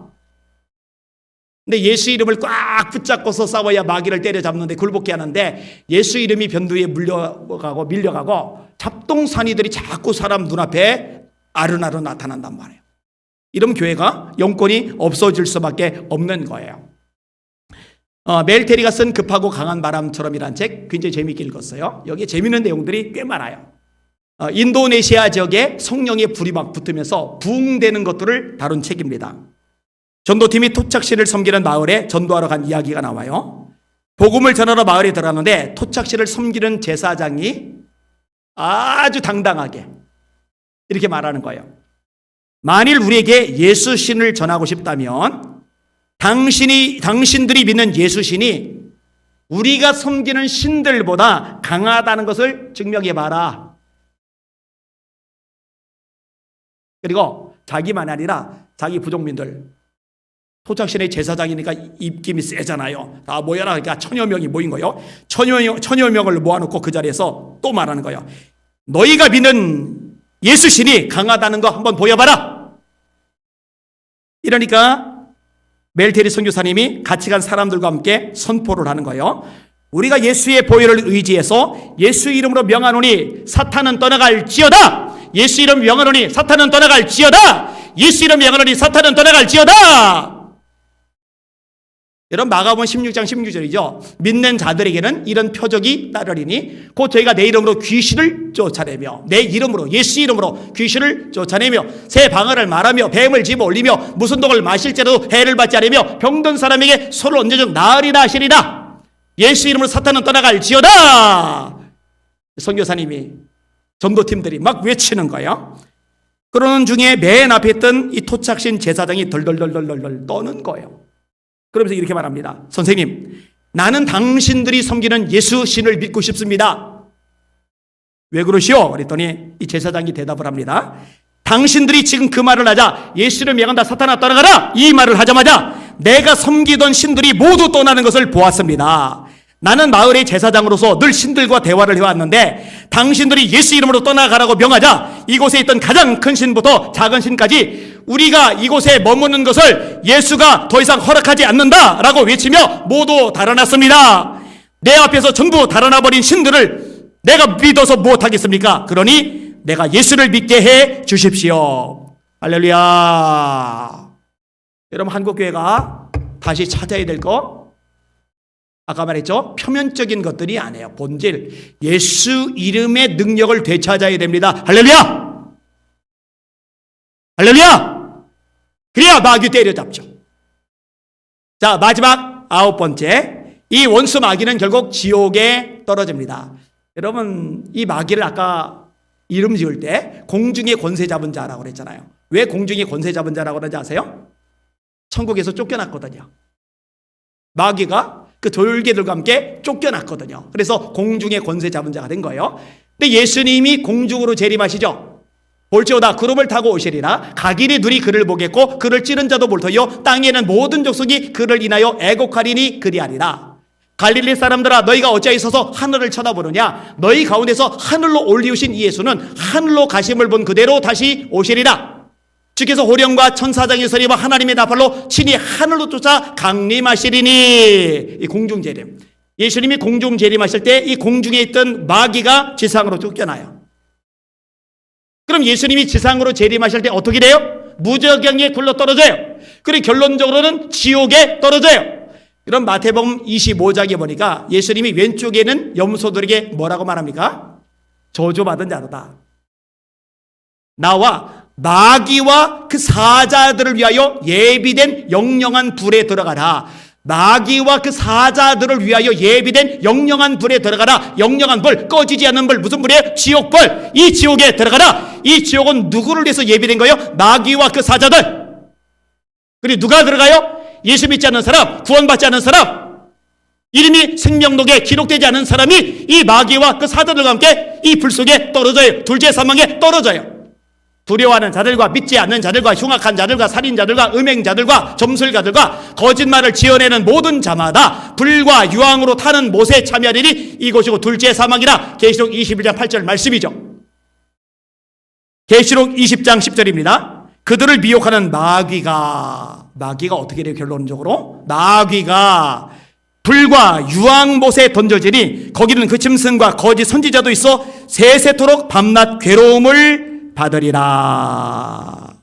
근데 예수 이름을 꽉 붙잡고서 싸워야 마귀를 때려잡는데 굴복해 하는데, 예수 이름이 변두에 밀려가고 잡동사니들이 자꾸 사람 눈앞에 아른아른 나타난단 말이에요. 이러면 교회가 영권이 없어질 수밖에 없는 거예요. 멜테리가 쓴 급하고 강한 바람처럼이란 책 굉장히 재미있게 읽었어요. 여기에 재미있는 내용들이 꽤 많아요. 인도네시아 지역에 성령의 불이 막 붙으면서 부흥되는 것들을 다룬 책입니다. 전도팀이 토착시를 섬기는 마을에 전도하러 간 이야기가 나와요. 복음을 전하러 마을에 들어갔는데 토착시를 섬기는 제사장이 아주 당당하게 이렇게 말하는 거예요. 만일 우리에게 예수신을 전하고 싶다면 당신들이 믿는 예수신이 우리가 섬기는 신들보다 강하다는 것을 증명해봐라. 그리고 자기만 아니라 자기 부족민들, 토착신의 제사장이니까 입김이 세잖아요. 다 모여라. 그러니까 1000여 명이 모인 거예요. 1000여 명을 모아놓고 그 자리에서 또 말하는 거예요. 너희가 믿는 예수신이 강하다는 거 한번 보여봐라. 이러니까 멜테리 선교사님이 같이 간 사람들과 함께 선포를 하는 거예요. 우리가 예수의 보혈을 의지해서 예수 이름으로 명하노니 사탄은 떠나갈지어다. 예수 이름 명하노니 사탄은 떠나갈지어다. 예수 이름 명하노니 사탄은 떠나갈지어다. 여러분, 마가복음 16장 16절이죠. 믿는 자들에게는 이런 표적이 따르리니 곧 저희가 내 이름으로 귀신을 쫓아내며, 내 이름으로, 예수 이름으로 귀신을 쫓아내며 새 방언을 말하며 뱀을 집어 올리며 무슨 독을 마실지라도 해를 받지 않으며 병든 사람에게 손을 얹어준 나으리라 하시리라. 예수 이름으로 사탄은 떠나갈지어다. 선교사님이, 전도팀들이 막 외치는 거예요. 그러는 중에 맨 앞에 있던 이 토착신 제사장이 덜덜덜덜덜 떠는 거예요. 그러면서 이렇게 말합니다. 선생님, 나는 당신들이 섬기는 예수 신을 믿고 싶습니다. 왜 그러시오? 그랬더니 이 제사장이 대답을 합니다. 당신들이 지금 그 말을 하자, 예수를 명한다, 사탄아 떠나가라, 이 말을 하자마자 내가 섬기던 신들이 모두 떠나는 것을 보았습니다. 나는 마을의 제사장으로서 늘 신들과 대화를 해왔는데 당신들이 예수 이름으로 떠나가라고 명하자 이곳에 있던 가장 큰 신부터 작은 신까지 우리가 이곳에 머무는 것을 예수가 더 이상 허락하지 않는다라고 외치며 모두 달아났습니다. 내 앞에서 전부 달아나버린 신들을 내가 믿어서 무엇하겠습니까? 그러니 내가 예수를 믿게 해 주십시오. 할렐루야. 여러분, 한국교회가 다시 찾아야 될 거, 아까 말했죠? 표면적인 것들이 아니에요. 본질, 예수 이름의 능력을 되찾아야 됩니다. 할렐루야. 할렐루야. 그래야 마귀 때려잡죠. 자, 마지막 9번째, 이 원수 마귀는 결국 지옥에 떨어집니다. 여러분, 이 마귀를 아까 이름 지을 때 공중의 권세 잡은 자라고 그랬잖아요. 왜 공중의 권세 잡은 자라고 그러는지 아세요? 천국에서 쫓겨났거든요. 마귀가 그 돌개들과 함께 쫓겨났거든요. 그래서 공중의 권세 잡은 자가 된 거예요. 근데 예수님이 공중으로 재림하시죠. 볼지어다 구름을 타고 오시리라. 각인이 눈이 그를 보겠고 그를 찌른 자도 볼 터이요 땅에는 모든 족속이 그를 인하여 애곡하리니 그리하리라. 갈릴리 사람들아, 너희가 어찌하여 서서 하늘을 쳐다보느냐? 너희 가운데서 하늘로 올리우신 이 예수는 하늘로 가심을 본 그대로 다시 오시리라. 주께서 호령과 천사장의 소리와 하나님의 나팔로 친히 하늘로 쫓아 강림하시리니. 이 공중 재림, 예수님이 공중 재림하실 때 이 공중에 있던 마귀가 지상으로 쫓겨나요. 그럼 예수님이 지상으로 재림하실 때 어떻게 돼요? 무저강에 굴러 떨어져요. 그리고 결론적으로는 지옥에 떨어져요. 그럼 마태복음 25장에 보니까 예수님이 왼쪽에는 염소들에게 뭐라고 말합니까? 저주받은 자로다. 나와 마귀와 그 사자들을 위하여 예비된 영영한 불에 들어가라. 마귀와 그 사자들을 위하여 예비된 영영한 불에 들어가라. 영영한 불, 꺼지지 않는 불, 무슨 불이에요? 지옥불. 이 지옥에 들어가라. 이 지옥은 누구를 위해서 예비된 거예요? 마귀와 그 사자들. 그리고 누가 들어가요? 예수 믿지 않는 사람, 구원받지 않는 사람, 이름이 생명록에 기록되지 않은 사람이 이 마귀와 그 사자들과 함께 이 불 속에 떨어져요. 둘째 사망에 떨어져요. 두려워하는 자들과 믿지 않는 자들과 흉악한 자들과 살인자들과 음행자들과 점술가들과 거짓말을 지어내는 모든 자마다 불과 유황으로 타는 못에 참여하리니 이것이고 둘째 사망이라. 계시록 21장 8절 말씀이죠. 계시록 20장 10절입니다. 그들을 미혹하는 마귀가 어떻게 돼요? 결론적으로 마귀가 불과 유황못에 던져지니 거기는 그 짐승과 거짓 선지자도 있어 세세토록 밤낮 괴로움을 받으리라.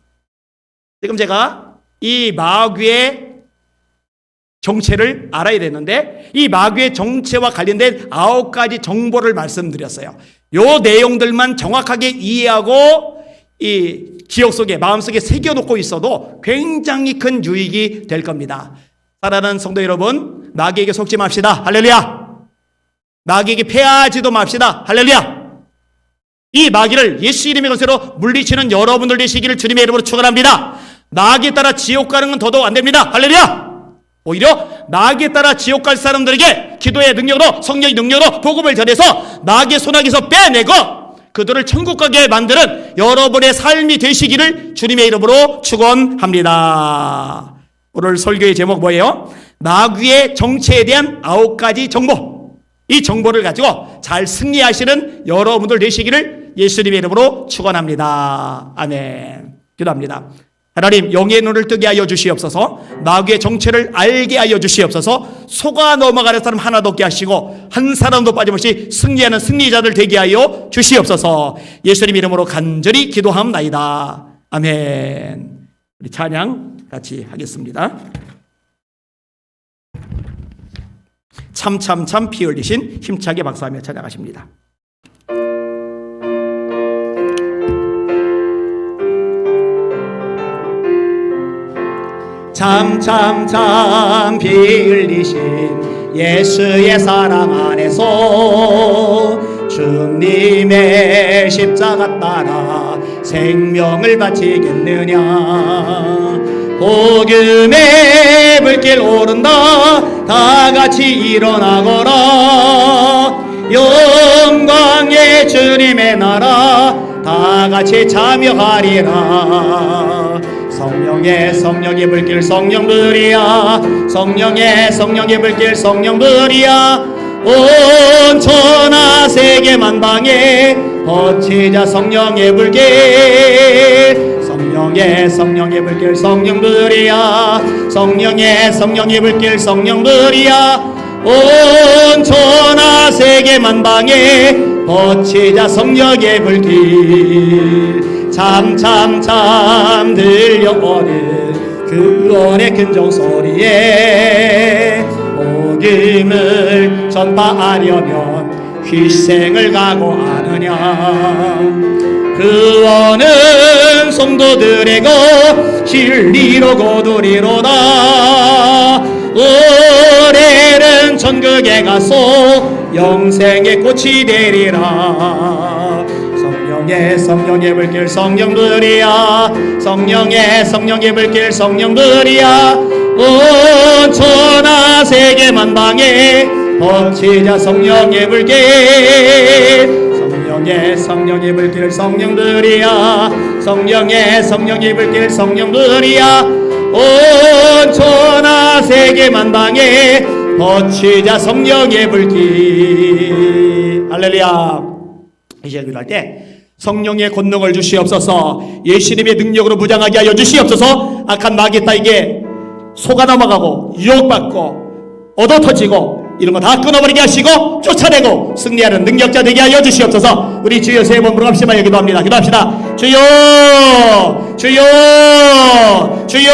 지금 제가 이 마귀의 정체를 알아야 되는데 이 마귀의 정체와 관련된 9가지 정보를 말씀드렸어요. 요 내용들만 정확하게 이해하고 이 기억 속에, 마음속에 새겨놓고 있어도 굉장히 큰 유익이 될 겁니다. 사랑하는 성도 여러분, 마귀에게 속지 맙시다. 할렐루야. 마귀에게 패하지도 맙시다. 할렐루야. 이 마귀를 예수 이름의 권세로 물리치는 여러분들 되시기를 주님의 이름으로 축원합니다. 마귀에 따라 지옥 가는 건 더더욱 안 됩니다. 할렐루야. 오히려 마귀에 따라 지옥 갈 사람들에게 기도의 능력으로, 성령의 능력으로 복음을 전해서 마귀의 손아귀에서 빼내고 그들을 천국 가게 만드는 여러분의 삶이 되시기를 주님의 이름으로 축원합니다. 오늘 설교의 제목 뭐예요? 마귀의 정체에 대한 9가지 정보. 이 정보를 가지고 잘 승리하시는 여러분들 되시기를 예수님의 이름으로 축원합니다. 아멘. 기도합니다. 하나님, 영의 눈을 뜨게 하여 주시옵소서. 마귀의 정체를 알게 하여 주시옵소서. 속아 넘어가는 사람 하나도 없게 하시고 한 사람도 빠짐없이 승리하는 승리자들 되게 하여 주시옵소서. 예수님 이름으로 간절히 기도합나이다. 아멘. 우리 찬양 같이 하겠습니다. 참참참 피 흘리신 힘차게 박수하며 찬양하십니다. 참참참 피 흘리신 예수의 사랑 안에서 주님의 십자가 따라 생명을 바치겠느냐. 복음의 불길 오른다. 다 같이 일어나거라. 영광의 주님의 나라 다 같이 참여하리라. 성령의 불길 성령불이야. 성령의 불길 성령불이야. 온 천하 세계 만방에 퍼치자 성령의 불길. 성령의 불길 성령불이야. 성령의 불길 성령불이야. 온 천하 세계 만방에 버치자 성령의 불길 참참참 들려오는 그원의 근정 소리에 복음을 전파하려면 희생을 각오하느냐 그원은 성도들의 것 진리로 거두리로다 올해는 천국에 가서 영생의 꽃이 되리라 성령의 불길 성령들이야 성령의 불길 성령들이야 온 천하 세계 만방에 버치자 성령의 불길 성령의 불길 성령들이야 성령의 불길 성령들이야 온 천하 세계 만방에 버치자 성령의 불길 할렐루야 이제 기도할 때 성령의 권능을 주시옵소서 예수님의 능력으로 무장하게 하여 주시옵소서 악한 마귀 따위에게 속아 넘어가고 유혹받고 얻어터지고 이런 거 다 끊어버리게 하시고 쫓아내고 승리하는 능력자 되게 하여 주시옵소서 우리 주여 세 번 부르짖으며 기도합니다 기도합시다 주여 주여 주여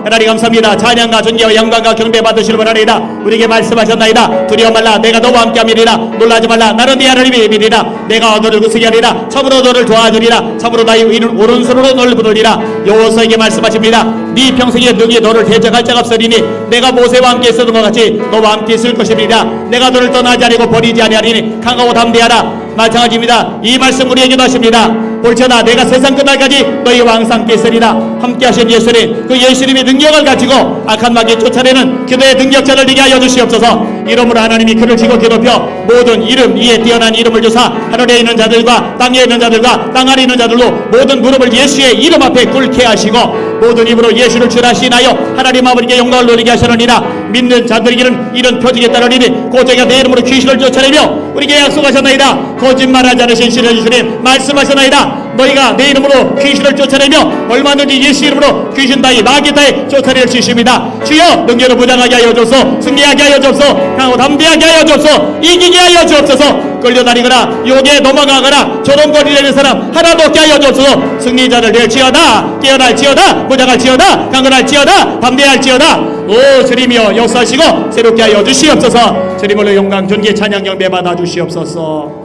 하나님 감사합니다 찬양과 존귀와 영광과 경배 받으시는 하나님이다 우리에게 말씀하셨나이다 두려워 말라 내가 너와 함께 함이리라 놀라지 말라 나는 네 하나님의 이름이리라 내가 너를 구속히 하리라 참으로 너를 도와주리라 참으로 나의 의는 오른손으로 너를 부르리라 여호수아에게 말씀하십니다 네 평생에 능히 너를 대적할 자가 없으리니 내가 모세와 함께 있었던 것 같이 너와 함께 있을 것이니라 내가 너를 떠나지 아니고 버리지 아니하리니 강하고 담대하라 마찬가지입니다 이 말씀 우리에게도 하십니다 볼지어다 내가 세상 끝날까지 너희와 항상 함께 있으리라 함께 하신 예수님 그 예수님의 능력을 가지고 악한 마귀 쫓아내는 기도의 능력자를 되게 하여 주시옵소서 이름으로 하나님이 그를 지고 높여 모든 이름 위에 뛰어난 이름을 주사 하늘에 있는 자들과 땅에 있는 자들과 땅 아래 있는 자들로 모든 무릎을 예수의 이름 앞에 꿇게 하시고 모든 입으로 예수를 주라 시인하여 하나님 아버지께 영광을 돌리게 하시느니라 믿는 자들에게는 이런 표징이 따르리니 곧 저희가 내 이름으로 귀신을 쫓아내며 우리에게 약속하셨나이다 거짓말하지 않으신 신의 예수님 말씀하셨나이다 너희가 내 이름으로 귀신을 쫓아내며 얼마든지 예수 이름으로 귀신 따위 마귀 따위 쫓아낼 수 있습니다 주여 능력으로 무장하게 하여 주옵소서 승리하게 하여 주옵소서 강하고 담대하게 하여 주옵소서 이기게 하여 주옵소서 끌려다니거나 욕에 넘어가거나 조롱거리는 사람 하나도 없게 하여 주옵소서 승리자를 낼지어다 깨어날지어다 무장할지어다 강건할지어다 담대할지어다 오 주님이여 역사하시고 새롭게 하여 주시옵소서 주님으로 영광 존귀 찬양 영배 받아 주시옵소서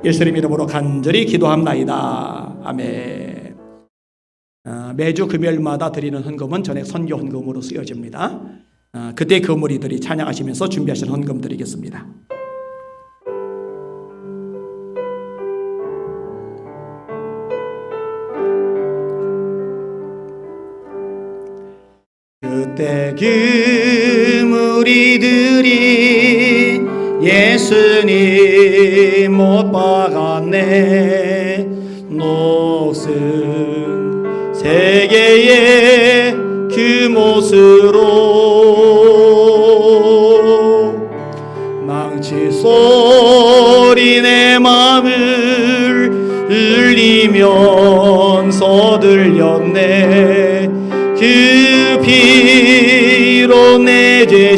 예수님 이름으로 간절히 기도합나이다 아멘. 매주 금요일마다 드리는 헌금은 전액 선교 헌금으로 쓰여집니다. 그때 그 무리들이 찬양하시면서 준비하신 헌금 드리겠습니다. 그때 그 무리들이 예수님 못 박았네 녹슨 세계의 그 못으로 망치 소리 내 맘을 울리면서 들렸네 그 피로 내 죄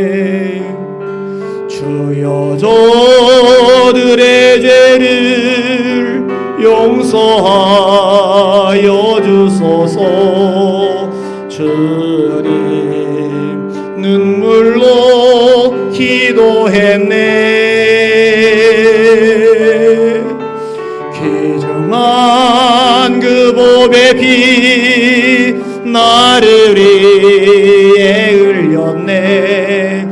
씻었네 주여 저들의 죄를 용서하여 주소서 주님 눈물로 기도했네 귀중한 그 보배 피 나를 위해 흘렸네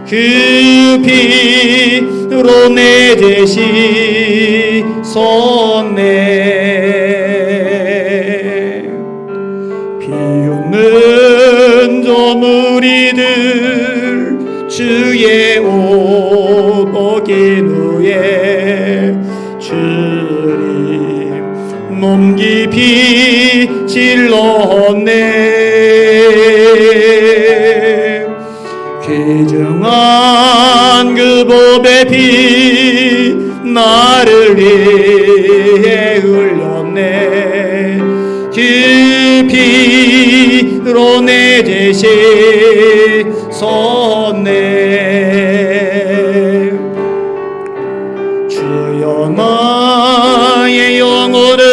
그 피로 내 죄 씻었네 비웃는 저 무리들 주의 옷 벗긴 후에 주님 몸 깊이 찔렀네 귀중한 그 보배 피 나를 위해 흘렸네 그 피로 내 죄 씻었네. 주여 나의 영혼을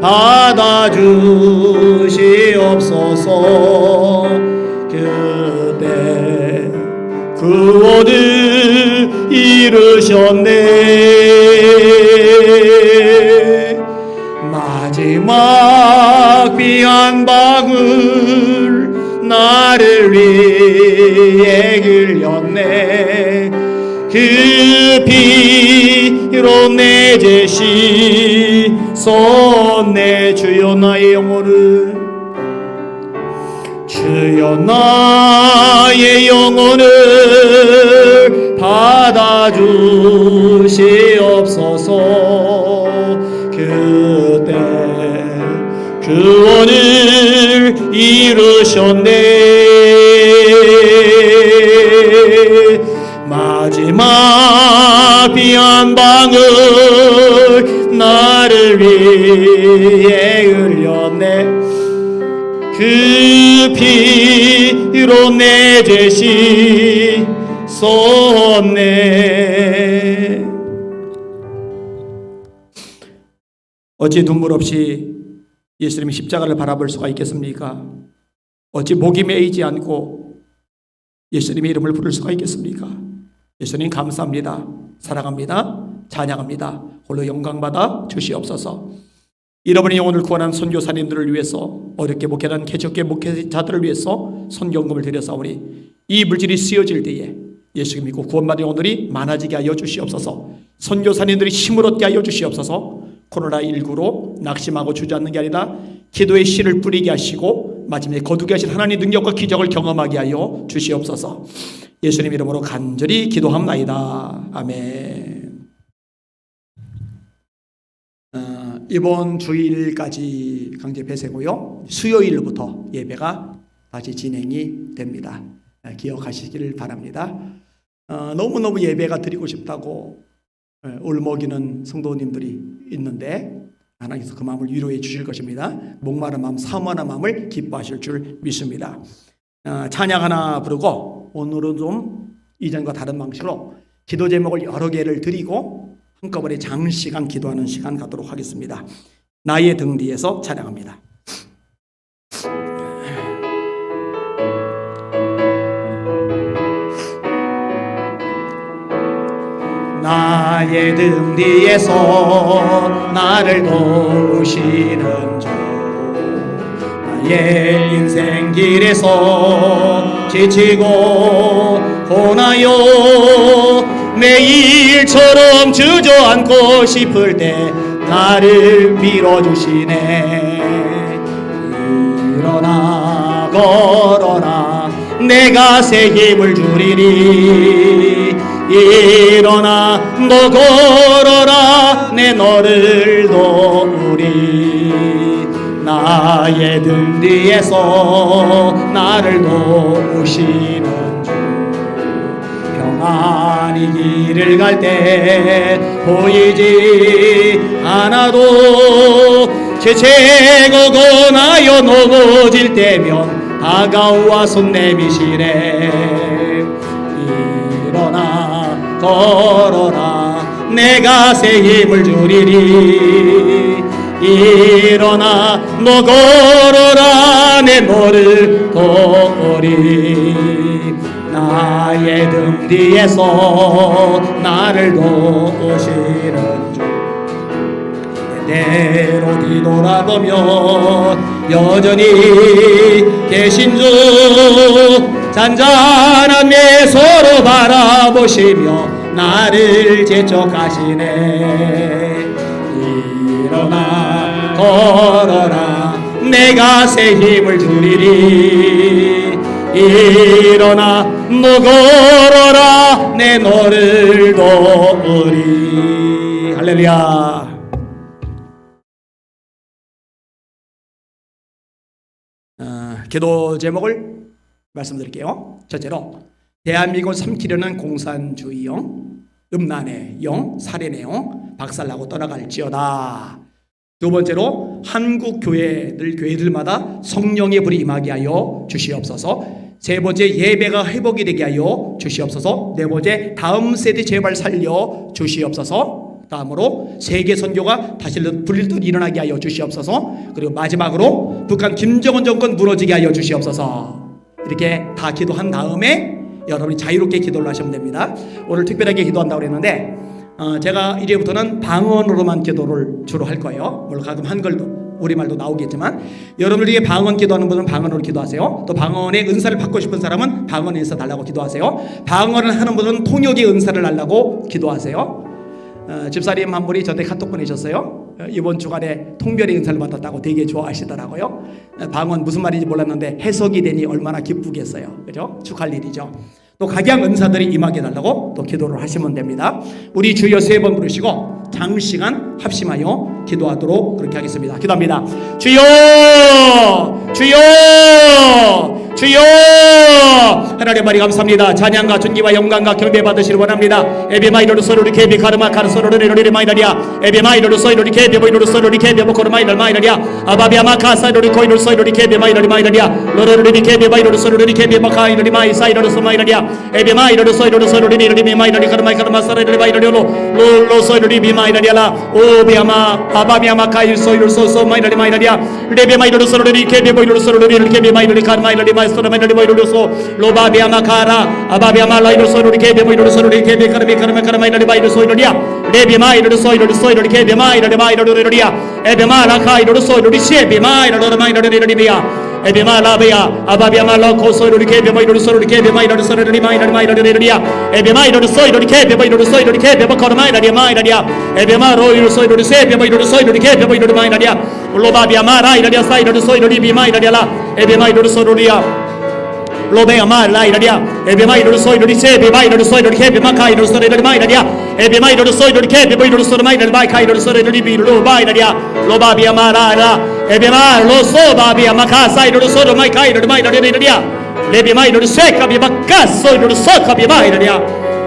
받아주시옵소서. 그대 구원을 이루셨네. 마지막 비 한 방울 나를 위해 흘렸네. 그 피로 내 죄 씻었네. 주여 나의 영혼을, 주여 나의 영혼을 받아주시옵소서. 그때 구원을 이루셨네. 마지막 비 한 방울 나를 위해 흘렸네. 그 피로 내 죄 씻었네. 어찌 눈물 없이 예수님의 십자가를 바라볼 수가 있겠습니까? 어찌 목이 메이지 않고 예수님의 이름을 부를 수가 있겠습니까? 예수님 감사합니다. 사랑합니다. 찬양합니다. 홀로 영광받아 주시옵소서. 잃어버린 영혼을 구원한 선교사님들을 위해서, 어렵게 목회하는 개척교 목회자들을 위해서 선경금을 드려사오니 이 물질이 쓰여질 때에 예수 믿고 구원받은 영혼들이 많아지게 하여 주시옵소서. 선교사님들이 힘을 얻게 하여 주시옵소서. 코로나19로 낙심하고 주저앉는 게 아니라 기도의 씨를 뿌리게 하시고 마침내 거두게 하실 하나님의 능력과 기적을 경험하게 하여 주시옵소서. 예수님 이름으로 간절히 기도합나이다. 아멘. 이번 주일까지 강제 폐쇄고요. 수요일부터 예배가 다시 진행이 됩니다. 기억하시기를 바랍니다. 너무너무 예배가 드리고 싶다고 울먹이는 성도님들이 있는데 하나님께서 그 마음을 위로해 주실 것입니다. 목마른 마음, 사모하는 마음을 기뻐하실 줄 믿습니다. 찬양 하나 부르고 오늘은 좀 이전과 다른 방식으로 기도 제목을 여러 개를 드리고 한꺼번에 장시간 기도하는 시간 갖도록 하겠습니다. 나의 등 뒤에서 찬양합니다. 나의 등 뒤에서 나를 도우시는 주, 나의 인생 길에서 지치고 고나요 매일처럼 주저앉고 싶을 때 나를 밀어주시네. 일어나 걸어라 내가 새 힘을 주리니. 일어나 너 걸어라 내 너를 도우리. 나의 등 뒤에서 나를 도우시는 주, 평안히 길을 갈 때 보이지 않아도 지치고 고나여 넘어질 때면 다가와 손 내미시네. 일어나 걸어라 내가 새 힘을 주리니. 일어나 너 걸어라 내 너를 도우리. 나의 등 뒤에서 나를 도우시는 주, 때로 뒤돌아보면 여전히 계신 주, 잔잔한 미소로 바라보시며 나를 재촉하시네. 일어나 걸어라 내가 새 힘을 주리니. 일어나 너 걸어라 내 너를 도우리. 할렐루야. 기도 제목을 말씀드릴게요. 첫째로 대한민국을 삼키려는 공산주의 영, 음란의 영, 살인의 영 박살나고 떠나갈지어다. 두 번째로 한국 교회들마다 성령의 불이 임하게 하여 주시옵소서. 세 번째, 예배가 회복이 되게 하여 주시옵소서. 네 번째, 다음 세대 제발 살려 주시옵소서. 다음으로 세계 선교가 다시 불일듯 일어나게 하여 주시옵소서. 그리고 마지막으로 북한 김정은 정권 무너지게 하여 주시옵소서. 이렇게 다 기도한 다음에 여러분이 자유롭게 기도를 하시면 됩니다. 오늘 특별하게 기도한다고 그랬는데 제가 이제부터는 방언으로만 기도를 주로 할 거예요. 물론 가끔 한글도 우리말도 나오겠지만 여러분들에게 방언 기도하는 분은 방언으로 기도하세요. 또 방언의 은사를 받고 싶은 사람은 방언의 은사 달라고 기도하세요. 방언을 하는 분은 통역의 은사를 달라고 기도하세요. 집사님 한 분이 저한테 카톡 보내셨어요. 이번 주간에 통별의 은사를 받았다고 되게 좋아하시더라고요. 방언 무슨 말인지 몰랐는데 해석이 되니 얼마나 기쁘겠어요. 그죠? 축하할 일이죠. 또 각양 은사들이 임하게 달라고 또 기도를 하시면 됩니다. 우리 주여 3번 부르시고 장시간 합심하여 기도하도록 그렇게 하겠습니다. 기도합니다. 주여, 주여, 주여. 하나님 말이 감사합니다. 찬양과 존귀와 영광과 경배 받으시길 원합니다. 에비마이로로 소로리 케비 카르마 카르소로리 로리 마이다리아 에비마이로로 소이로리 케비 보이로로 소로리 케비 보코르 마이달 마이다리아 아바비아마 카사이로리 코이로로 소이로리 케비 마이다리 마이다리아 로로리 케비 바이로로 소로리 케비 마카이로리 마이사이로로 소마이다리아 에비마이로로 소이로로 소로리 로리 마이다리 카르마이 카르마 사이로리 마이다리로 로로 소이로리 비 마이다리아라 오비아마 아바비아마 카이 소이로로 소소 마이다리 마이다리아 레비마이로로 소로리 케비 보이로로 소로리 케비 마이다리 카르마이로리 마이스토라 마이다리 보이로로 로바비아마 카라 아바비아마 라이로 소이로리 케비 보이로로 소로리 케비 카르미 카르마 카르마이로리 마이로 소이로리아 레비마이로로 소이로리 소이로리 케비 마이다리 마이로리 로리아 에비마 라카이로로 소이로리 셰비 마이로리 마이로리 로리비아 에비마 라비아 아바비아마 라코 소이로리 케비 마이로리 소로리 케비 마이로리 소로리 마이로리 마이로리 로리아 에비마이로리 소이로리 케비 마이로리 소이로리 케비 마코르 마이다리 마이다리아 에비마 로이로 소이로리 셰비 마이로리 소이로리 케비 마이로리 마이다리아 로바비아마 라이다리아 사이로리 소이로리 비 마이다리아라 에비마이로리 소로리아 로베아마 라이다리아 에비마이로리 소이로리 셰비 마이로리 소이로리 케비 마카이로리 소이로리 마이다리아 에비마이로리 소이로리 케비 마이로리 소이로리 마이다리 마이카이로리 소이로리 비로 마이다리아 로바비아마 라라 에비마 로소바비아마 카사이로리 소이로리 마이카이로리 마이다리아 레비마이로리 셰카비 마카 소이로리 소카비 마이다리아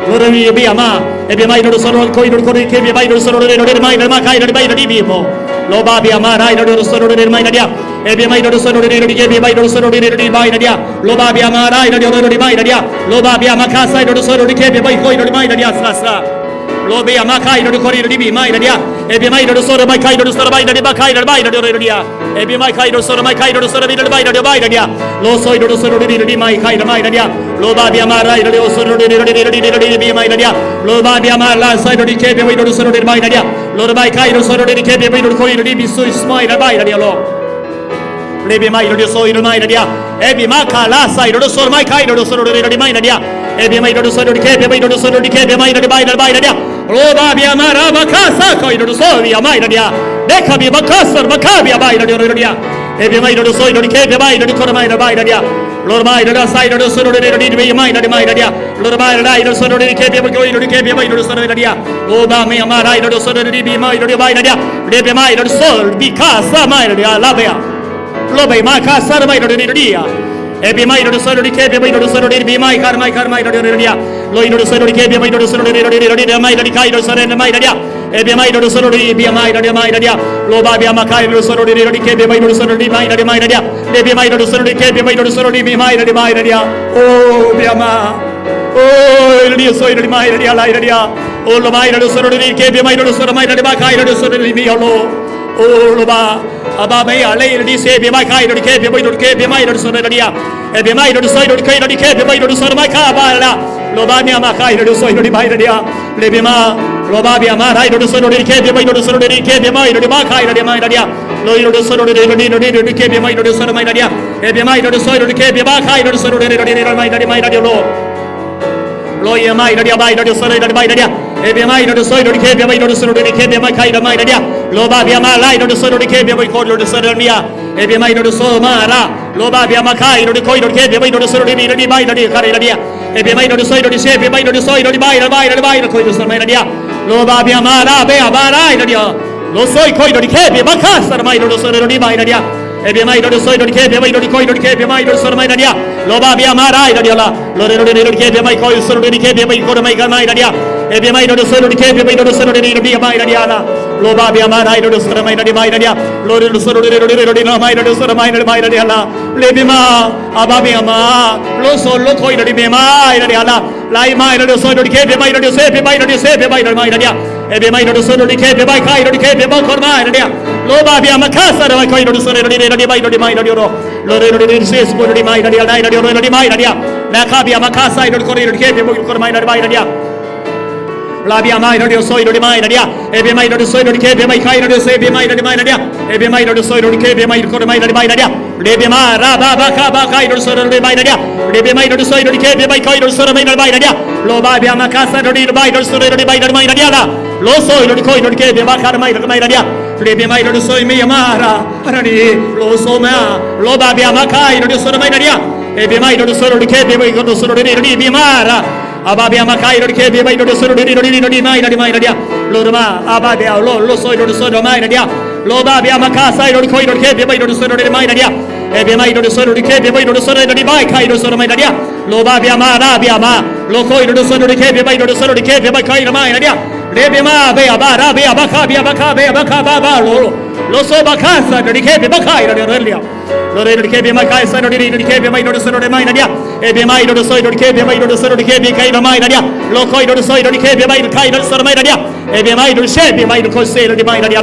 로르미 비아마 에비마이로리 소이로리 코이로리 코리 케비 마이로리 소이로리 로리 마이다리 마카이로리 마이다리 비모 로바비아마 라이로리 소이로리 마이다리아 에비마이로리 소이로리 로리 케비 마이로리 소이로리 로리 마이다리아 로바비아마 라이로리 로리 마이다리아 로바비아마 카사이로리 소이로리 케비 마이코이로리 마이다리아 스라스라 로비아마 카이로리 코리로리 비 마이다리아 에비마이로리 소이로리 마이카이로리 소이로리 마이다리 마카이로리 마이다리 로리아 에비마이카이로리 소이로리 마이카이로리 소이로리 마이다리 마이다리아 로소이로리 소이로리 로리 마이카이로리 마이다리아 로바비아마 라이로리 소이로리 로리 로리 비 마이다리아 로바비아마 라 소이로리 케비 마이로리 소이로리 마이다리아 로르마이카이로리 소이로리 케비 마이로리 코이로리 비수 스마이라 마이다리아 로 레비마이로리 소이로리 마이다리아 에비마카 라사이로리 소이로리 마이카이로리 소이로리 로리 마이다리아 에비마이로리 소이로리 케비 마이로리 소이로리 케비 마이로리 마이다리아 로바비아마 라바카사 코이로리 소이야 마이다리아 네카비 마카사 마카비아 마이다리아 로리아 에비마이로리 소이로리 케비 마이로리 코르 마이다리아 로르마이로리 사이로리 소이로리 로리 마이다리아 로르마이로리 소이로리 케비 마이로리 케비 마이로리 소이로리아 오바미아마 라이로리 소이로리 비 마이로리 마이다리아 레비마이로리 소이 비카사 마이다리아 라베아 로베마 카사르 마이로리 로리아 에비마이로리 소이로리 케비 마이로리 소이로리 비 마이카르마이 카르마이로리 로리아 로이로리 소이로리 케비 마이로리 소이로리 로리 마이로리 카이로리 소이로리 마이다리아 에비마이로리 소이로리 비 마이로리 마이다리아 로바비아마 카이로리 소이로리 로리 케비 마이로리 소이로리 마이다리 마이다리아 에비마이로리 소이로리 케비 마이로리 소이로리 비 마이다리 마이다리아 오 비아마 오 로리 소이로리 마이다리아 라이다리아 오 로마이로리 소이로리 케비 마이로리 소이로리 마이다리 마카이로리 소이로리 비올로 오로바 아바메 알레이르디 세비마이 카이로리 케비 마이로리 케비 마이로리 소이로리아 에비마이로리 소이로리 카이로리 케비 마이로리 소이로리 카바라 로바미아마 카이로리 소이로리 마이로리아 레비마 로바비아마 라이로리 소이로리 케비 마이로리 소이로리 케비 마이로리 마카이로리 마이로리아 로이로리 소이로리 로리 케비 마이로리 소이로리 마이로리아 에비마이로리 소이로리 케비 마카이로리 소이로리 로리 마이로리 마이로리로 로이야 마이로리아 마이로리 소이로리 마이로리아 에비마이로리 소이로리 케비 마이로리 소이로리 케비 마카이로리 마이로리아 로바비아마 라이로리 소이로리 케비 마이코리로리 소이로리아 에비마이로리 소마라 로바비아마 카이로리 코이로리 케비 마이로리 소이로리 로리 마이로리 카리로리아 에비마이로리 소이로리 셰비 마이로리 소이로리 마이로리 코이로리 소이로리아 로바비아마 라베아마 라이로리아 로소이 코이로리 케비 마카사르 마이로리 소이로리 마이로리아 에비마이로리 소이로리 케비 마이로리 코이로리 케비 마이로리 소이로리 마이로리아 로바비아마 라이로리아 로리로리 케비 마이코이 소이로리 케비 마이코리 마이가 마이로리아 에비마이로리 소이로리 케비 마이로리 소이로리 로리 마이로리아 Loba bia ma rai do sura mai nadi mai nadia. Lori do sura do no mai do sura mai nadia la. Lebi ma ababia ma lo so lo koi nadi be mai nadia la. Lai mai do so do ke be mai do se be mai do se be mai nadia. Ebe mai do so do ke be mai kai do ke be mai kor mai nadia. Loba bia ma khasa do koi do sura do mai do mai nadia ro. Lori do se so do mai nadia nai nadia ro mai nadia. Na kha bia ma khasa do koi do ke be mai kor mai nadia. Labia mai do soi do mai nadia. Ebe mai do soi do ke be mai kai do se be mai nadia. Ebe mai do soi do ke be mai kor mai nadia. Lebe ma ra ba ba ka ba kai do soi do mai nadia. Lebe mai do soi do ke be mai kai do soi mai nadia. Lo ba bia ma ka sa do mai do soi do mai nadia la. Lo soi do koi do ke be ba ka mai nadia. Lebe mai do soi mi ma ra rani lo so ma lo ba bia ma kai do soi mai nadia. Ebe mai do soi do ke be mai do soi do ma ra. Ababia makai do ke be mai do soro do mai nadia lo ma ababia lo soi do mai nadia lo babia makasai do koi do ke be mai do soro do mai nadia e be mai do soro do ke be mai do soro do mai kai do soro mai nadia lo babia ma rabia ma lo koi do soro do ke be mai do soro do ke be mai kai do mai nadia le be ma be abara be abaka be abaka be abaka ba lo so bakasa do ke be bakai do relia lo re do ke be mai kai sa do ke be mai do soro do mai nadia e be mai do soi do ke be mai do soro do ke be kai do mai nadia lo koi do soi do ke be mai kai do soro mai nadia e be mai do she be mai do ko se do mai nadia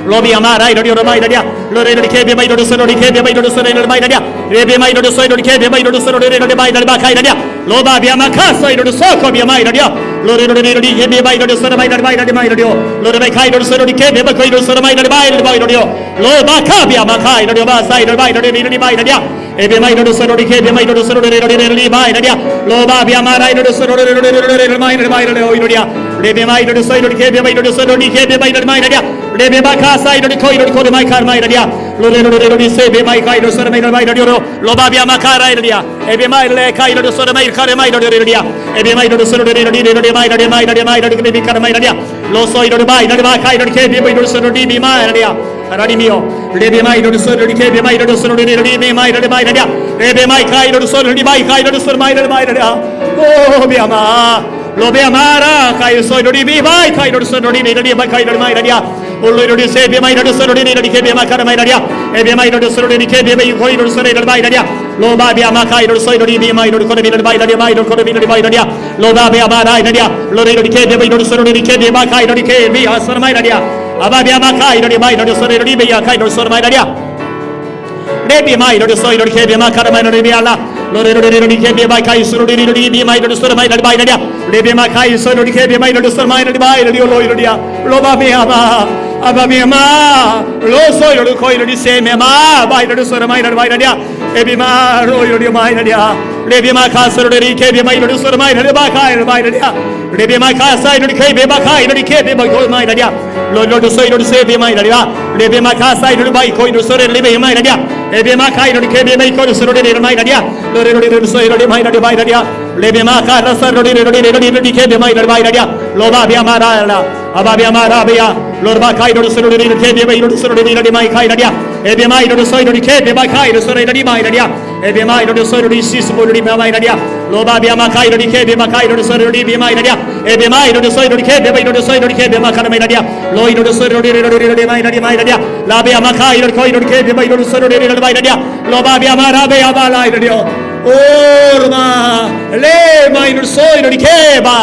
Lobi amara do mai nadia lo re do ke be mai do soro do ke be mai do soro do mai nadia re be mai do soi do ke be mai do soro do mai nadia kai nadia lo ba be amaka soi do so ko be mai nadia lo re do ke be mai do soro mai nadia lo re kai do soro do ke be kai do soro mai nadia lo ba ka be amaka do ba sai do mai nadia e be mai do soro do ke be mai do soro do mai nadia lo ba be amara do soro do mai nadia le be mai do soi do ke be mai do soro do ke be mai nadia le be ba ka sai do koi do mai kar mai nadia lo re do se be mai kai do soro mai nadia lo ba be amaka rai nadia e be mai le kai do soro mai kar mai nadia e be mai do soro do mai nadia be kar mai nadia lo soi do mai nadia kai do ke be mai do soro do mai nadia Radi mio, lebe mai do soro di ke be mai do soro di mai nadia, lebe mai kai do soro di mai kai do soro mai nadia. Oh be ama, lo be amara kai soro di mai kai do soro di mai kai do mai nadia. Oh lo do se be mai do soro di ke be mai kai mai nadia. E be mai do soro di ke be mai kai do soro di mai nadia. Lo ba be ama kai do soro di mai do ko be mai nadia mai do ko be mai nadia. Lo ba be amara nadia, lo do ke be mai do soro di ke be mai kai do ke be soro mai nadia. Ababia makai do mai do soro do be ya kai do soro mai nadia lebi mai do soi do ke be ma kar mai do be ala lo re do ke be mai kai soro do be mai do soro mai nadia lebi ma kai soro do ke be mai do soro mai nadia lo dia lo ba be ama ababia ma lo soi do koi do se me ma bai do soro mai nadia ebi ma ro do mai nadia lebi ma ka soro do ke be mai do soro mai nadia lebi ma ka sai do ke be ma kai do ke be mai nadia lo do soi do se be mai nadia lebe ma ka sai do bai koi do sore lebe mai nadia lebe ma kai do ke be mai koi do sore de mai nadia lo re do soi do mai nadia lebe ma ka rasar do ke be mai nadia lo ba bia ma ra la aba bia ma ra bia lo ba kai do sore de ke be mai do sore de mai kai nadia ebe mai do soi do ke be mai kai do sore de mai nadia ebe mai do soi do sis bo do mai nadia lo ba bia ma kai do ke be ma kai do sore de mai nadia ebe mai do soi do ke be mai do soi do ke be ma kai nadia lo do soi do mai nadia la be ma kai do koi do ke be mai do sore de mai nadia lo ba bia ma ra be aba la nadia orma le mai do soi do ke ba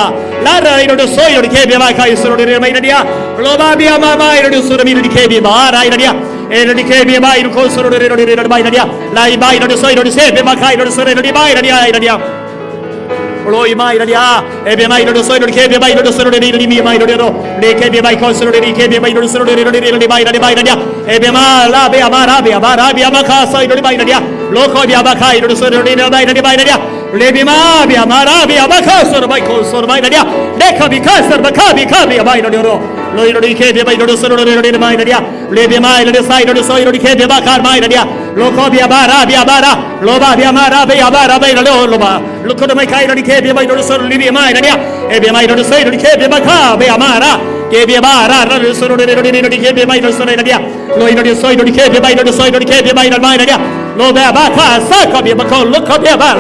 la ra do soi do ke be ma kai sore de mai nadia lo ba bia ma mai do sore mi do ke be ba ra nadia e do ke be mai do ko sore de mai nadia la mai do soi do se be ma kai do sore de mai nadia Loi mai nadia e be mai do soi do ke be mai do sore de mi mai do de ke be mai ko sore de ke be mai do sore de mai nadia e be ma la be amara be ma ka soi do mai nadia lo ko be ma kai do sore de mai nadia le be ma be amara be ma ka sore mai nadia de ka be ka sore ka be mai do lo do ke be mai do sore de mai nadia le be mai le sai do soi do ke be ma ka mai nadia lo ko be amara lo ba be amara be lo ba lo ko mai kai do ke be mai do sore de mai nadia e be mai do soi do ke be ma ka be amara ke be bara do sore de ke be mai do sore nadia lo do soi do ke be mai do soi do ke be mai nadia lo be ba ka sa ko be ma ko lo ko be ba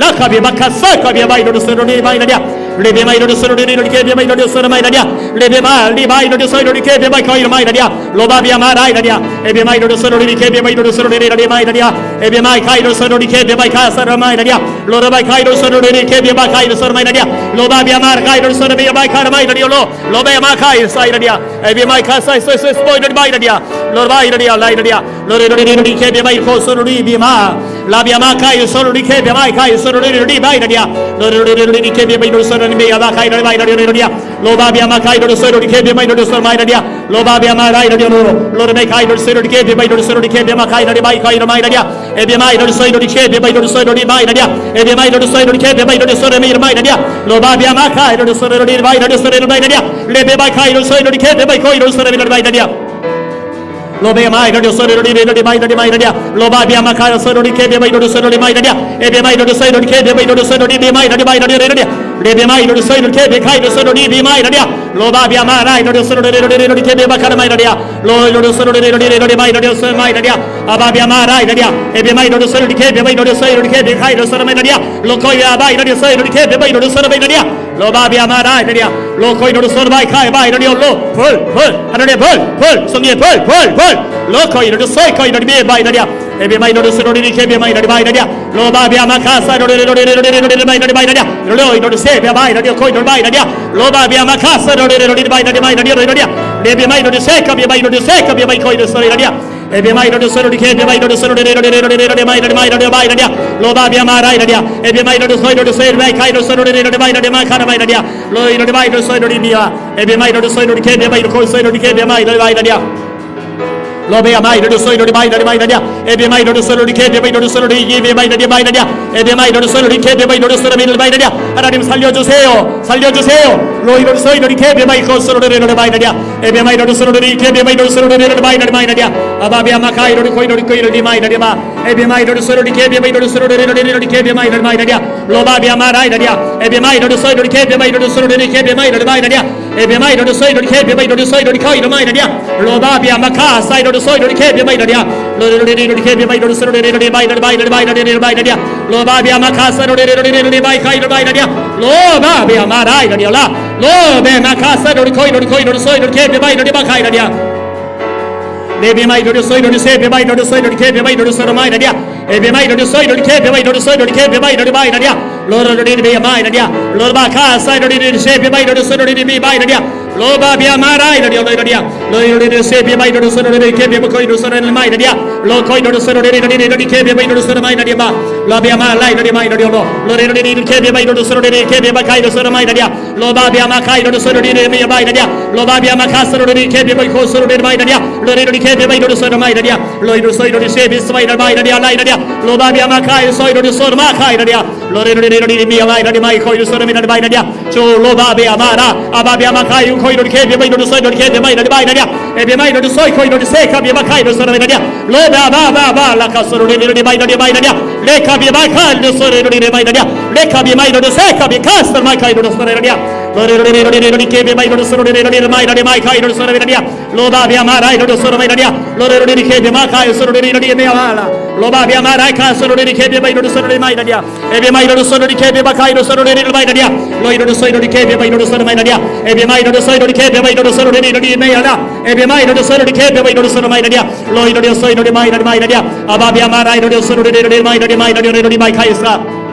la ka be ma ka sa ko be mai do sore de mai nadia 레베마이로 소로리를 케베마이로 소르마이라디아 레베마 리바이로 소로리 케베마이 카이르마이라디아 로바비아마라이라디아 에베마이로 소로리 케베마이로 소로리라디마이라디아 에베마이 카이로 소로리 케베마이 카사라마이라디아 로라바이 카이로 소로리 케베마 카이로 소르마이라디아 로바비아마르 카이로 소르비아마이 카르마이라디오 로베마 카이 사이라디아 에베마이 카사이 소이스포이라디아 로바이라디아 라이라디아 로레로리 케베마이 코소로리 비마 라비아마 카이 소로리 케베마이 카이 소로리 바이라디아 로레로리 케베마이로 소로리 비아마 카이로 바이라디아 로바비아마 카이로 소로리 케베마이로 소르마이라디아 로바비아마 라이라디오 로레메 카이로 소로리 케베마이로 소로리 케베마 카이로 바이 카이로 마이라디아 에베마이로 소로리 케베마이로 소로리 마이라디아 에베마이로 소로리 케베마이로 소르미 마이라디아 로바비아마 카이로 소로리 바이라디오 소르리 마이라디아 레베바 카이로 소로리 케베마이 코이로 소르미 마이라디아 로베마이로 소로리 레리 마이라디아 로바비아마 카이로 소로리 케베마이로 소로리 마이라디아 에베마이로 소로리 케베마이로 소로리 마이라디아 레베마이로 소로리 케베카이로 소로리 비마이라디아 로바비아마 라이로 소로리 레리 케베바카르마이라디아 로이로 소로리 레리 마이라디아 소마이라디아 아바비아마 라이라디아 에베마이로 소로리 케베마이로 소로리 케베카이로 소마이라디아 로코야 바이라디아 소로리 케베마이로 소마이라디아 로바비아마 라이라디아 로코이로 소르바이 카이바이라디아 로풀 하늘의 불 성의 불 로코이로 소이코이로 비바이라디아 에베마이로 소로리 케베마이라디 바이라디아 로바비아마 카사로리 마이라디아 로이로 세베바이라디아 코이로 바이라디아 로바비아마 카사로리 바이라디아 레베마이로 세카비바이로 세카비바이 코이로 소리라디아 에베마이로 소로리 케베마이로 소로리 마이라디아 로바비아마 라이라디아 에베마이로 소이로 세르바이 카이로 소로리 바이라디아 카라마이라디아 로이로 바이로 소이로 비아 에베마이로 소이로 케베마이로 코이로 케베마이로 바이라디아 로베아마이로 소이로 바이라디아 에베마이로 소로리 케베마이로 소로리 예베마이라디아 바이라디아 에베마이로 소로리 케베마이로 소로리 바이라디아 하나님 살려주세요 로이로 소이로 케베마이코 소로리 바이라디아 에베마이로 소로리 케베마이로 소로리 바이라디아 아바비아마 카이로 코이로 마이라디아 에베마이로 소로리 케베마이로 소로리 바이라디아 로바비아마 라이라디아 에베마이로 소이로 케베마이로 소로리 바이라디아 에베마이로 소이로 케베마이로 소이로 카이로 마이라디아 로바비아마 카사이로 소이로 케베마이라디아 로리로 케베마이로 소로리 바이라디아 로바비아마 카사로리 바이카이로 바이라디아 로바비아마 라이라디아 로베마 카사로리 코이로 소이로 케베마이로 바이라디아 레베마이로 소이로 세베마이로 소이로 케베마이로 소르마이라디아 에베마이로 소이로 케베마이로 소이로 케베마이로 바이라디아 로로리 베마이라디아 로바카 사이로리 세베마이로 소이로 바이라디아 로바비아마 라이라디아 로이로 세베마이로 소이로 케베마이로 소르마이라디아 로코이로 소이로 케베마이로 소르마이라디아 로바비아마 라이라디아 로리로 케베마이로 소이로 케베마이로 소르마이라디아 로바비아마 카이로 소이로 바이라디아 로바비아마 카사로리 케베마이코 소르마이라디아 로리로 케베마이로 소르마이라디아 로이로 소이로 세베스마이라 바이라디아 라이라디아 로바비아마 카이 소이로 소르마 카이라디아 로리로 미야마이라디 마이코이로 소르미라디 바이라디아 조 로바비아마라 아바비아마 카이 코이로 케베마이로 소이로 케베마이라디 바이라디아 에베마이로 소이코이로 세카비아마 카이로 소르미라디아 로바바바바 라카소르리리 바이라디아 레카비아마카이로 소르리리 바이라디아 레카비마이로 세카비 카스마이카이로 소르리라디아 로리로 케베마이로 소르리리 마이카이로 소르미라디아 로바비아마 라이로 소르미라디아 로리로 케베마카이 소르리리 메야마라 로바비아마 라이카 소르리리 케베마이로 소르리마이라디아 에베마이로 소르리 케베마카이로 소르리리 바이라디아 로이로 소이로 케베마이로 소르마이라디아 에베마이로 소이로 케베마이로 소르리리 메야라 에베마이로 소르리 케베마이로 소르마이라디아 로이로 소이로 마이라디아 아바비아마 라이로 소르리리 마이라디아 마이카이스라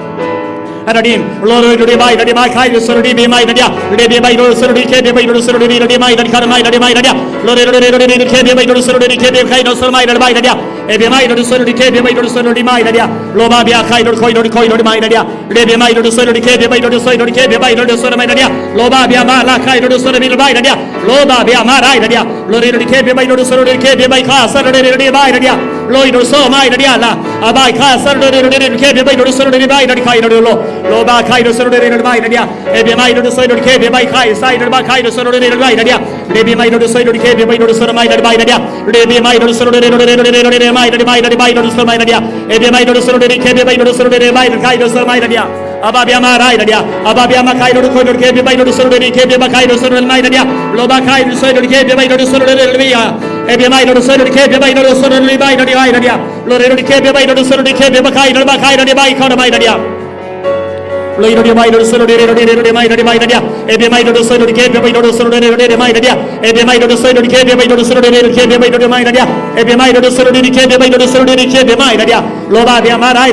하나님 로로리 마이라디 마이카이로 소르리 비마이라디아 레베마이로 소르리 케베마이로 소르리 마이라디 카르마이라디 마이라디아 로레로레로리 케베마이로 소르리 케베카이로 소르마이라디 마이라디아 에베마이로 소르리 케베마이로 소르리 마이라디아 로바비아 카이로 코이로 마이라디아 레베마이로 소르리 케베마이로 소르리 케베마이로 소르마이라디아 로바비아 마라 카이로 소르리 마이라디아 로바비아 마라이라디아 로레로리 케베마이로 소르리 케베마이카 소르리 마이라디아 로이로 소마이라디아 라 아바이카 소르리 케베마이로 소르리 마이라디 카이로 로바 카이로 소르리를 마이라디아 에베마이로 소르리 케베마이 카이 사이를 마 카이로 소르리를 마이라디아 레베마이로 소르리 케베마이로 소르마이라디 마이라디아 레베마이로 소르리를 마이라디 소르마이라디아 에베마이로 소르리 케베마이로 소르리 마이라디 카이로 소르마이라디아 아바비아마 라이라디아 아바비아마 카이로 코이로 케베마이로 소르리 케베마 카이로 소르리 마이라디아 로바 카이로 소르리 케베마이로 소르리를 미야 에베마이로 소르리 케베마이로 소르리 마이라디아 로레로 케베마이로 소르리 케베마 카이로 마 카이라디 마이카로 마이라디아 lo iro di mai lo solo di mai e be mai lo solo di che be mai lo solo di mai e be mai lo solo di che be mai lo solo di mai e be mai lo solo di che be mai lo solo di che be mai lo ba bia marai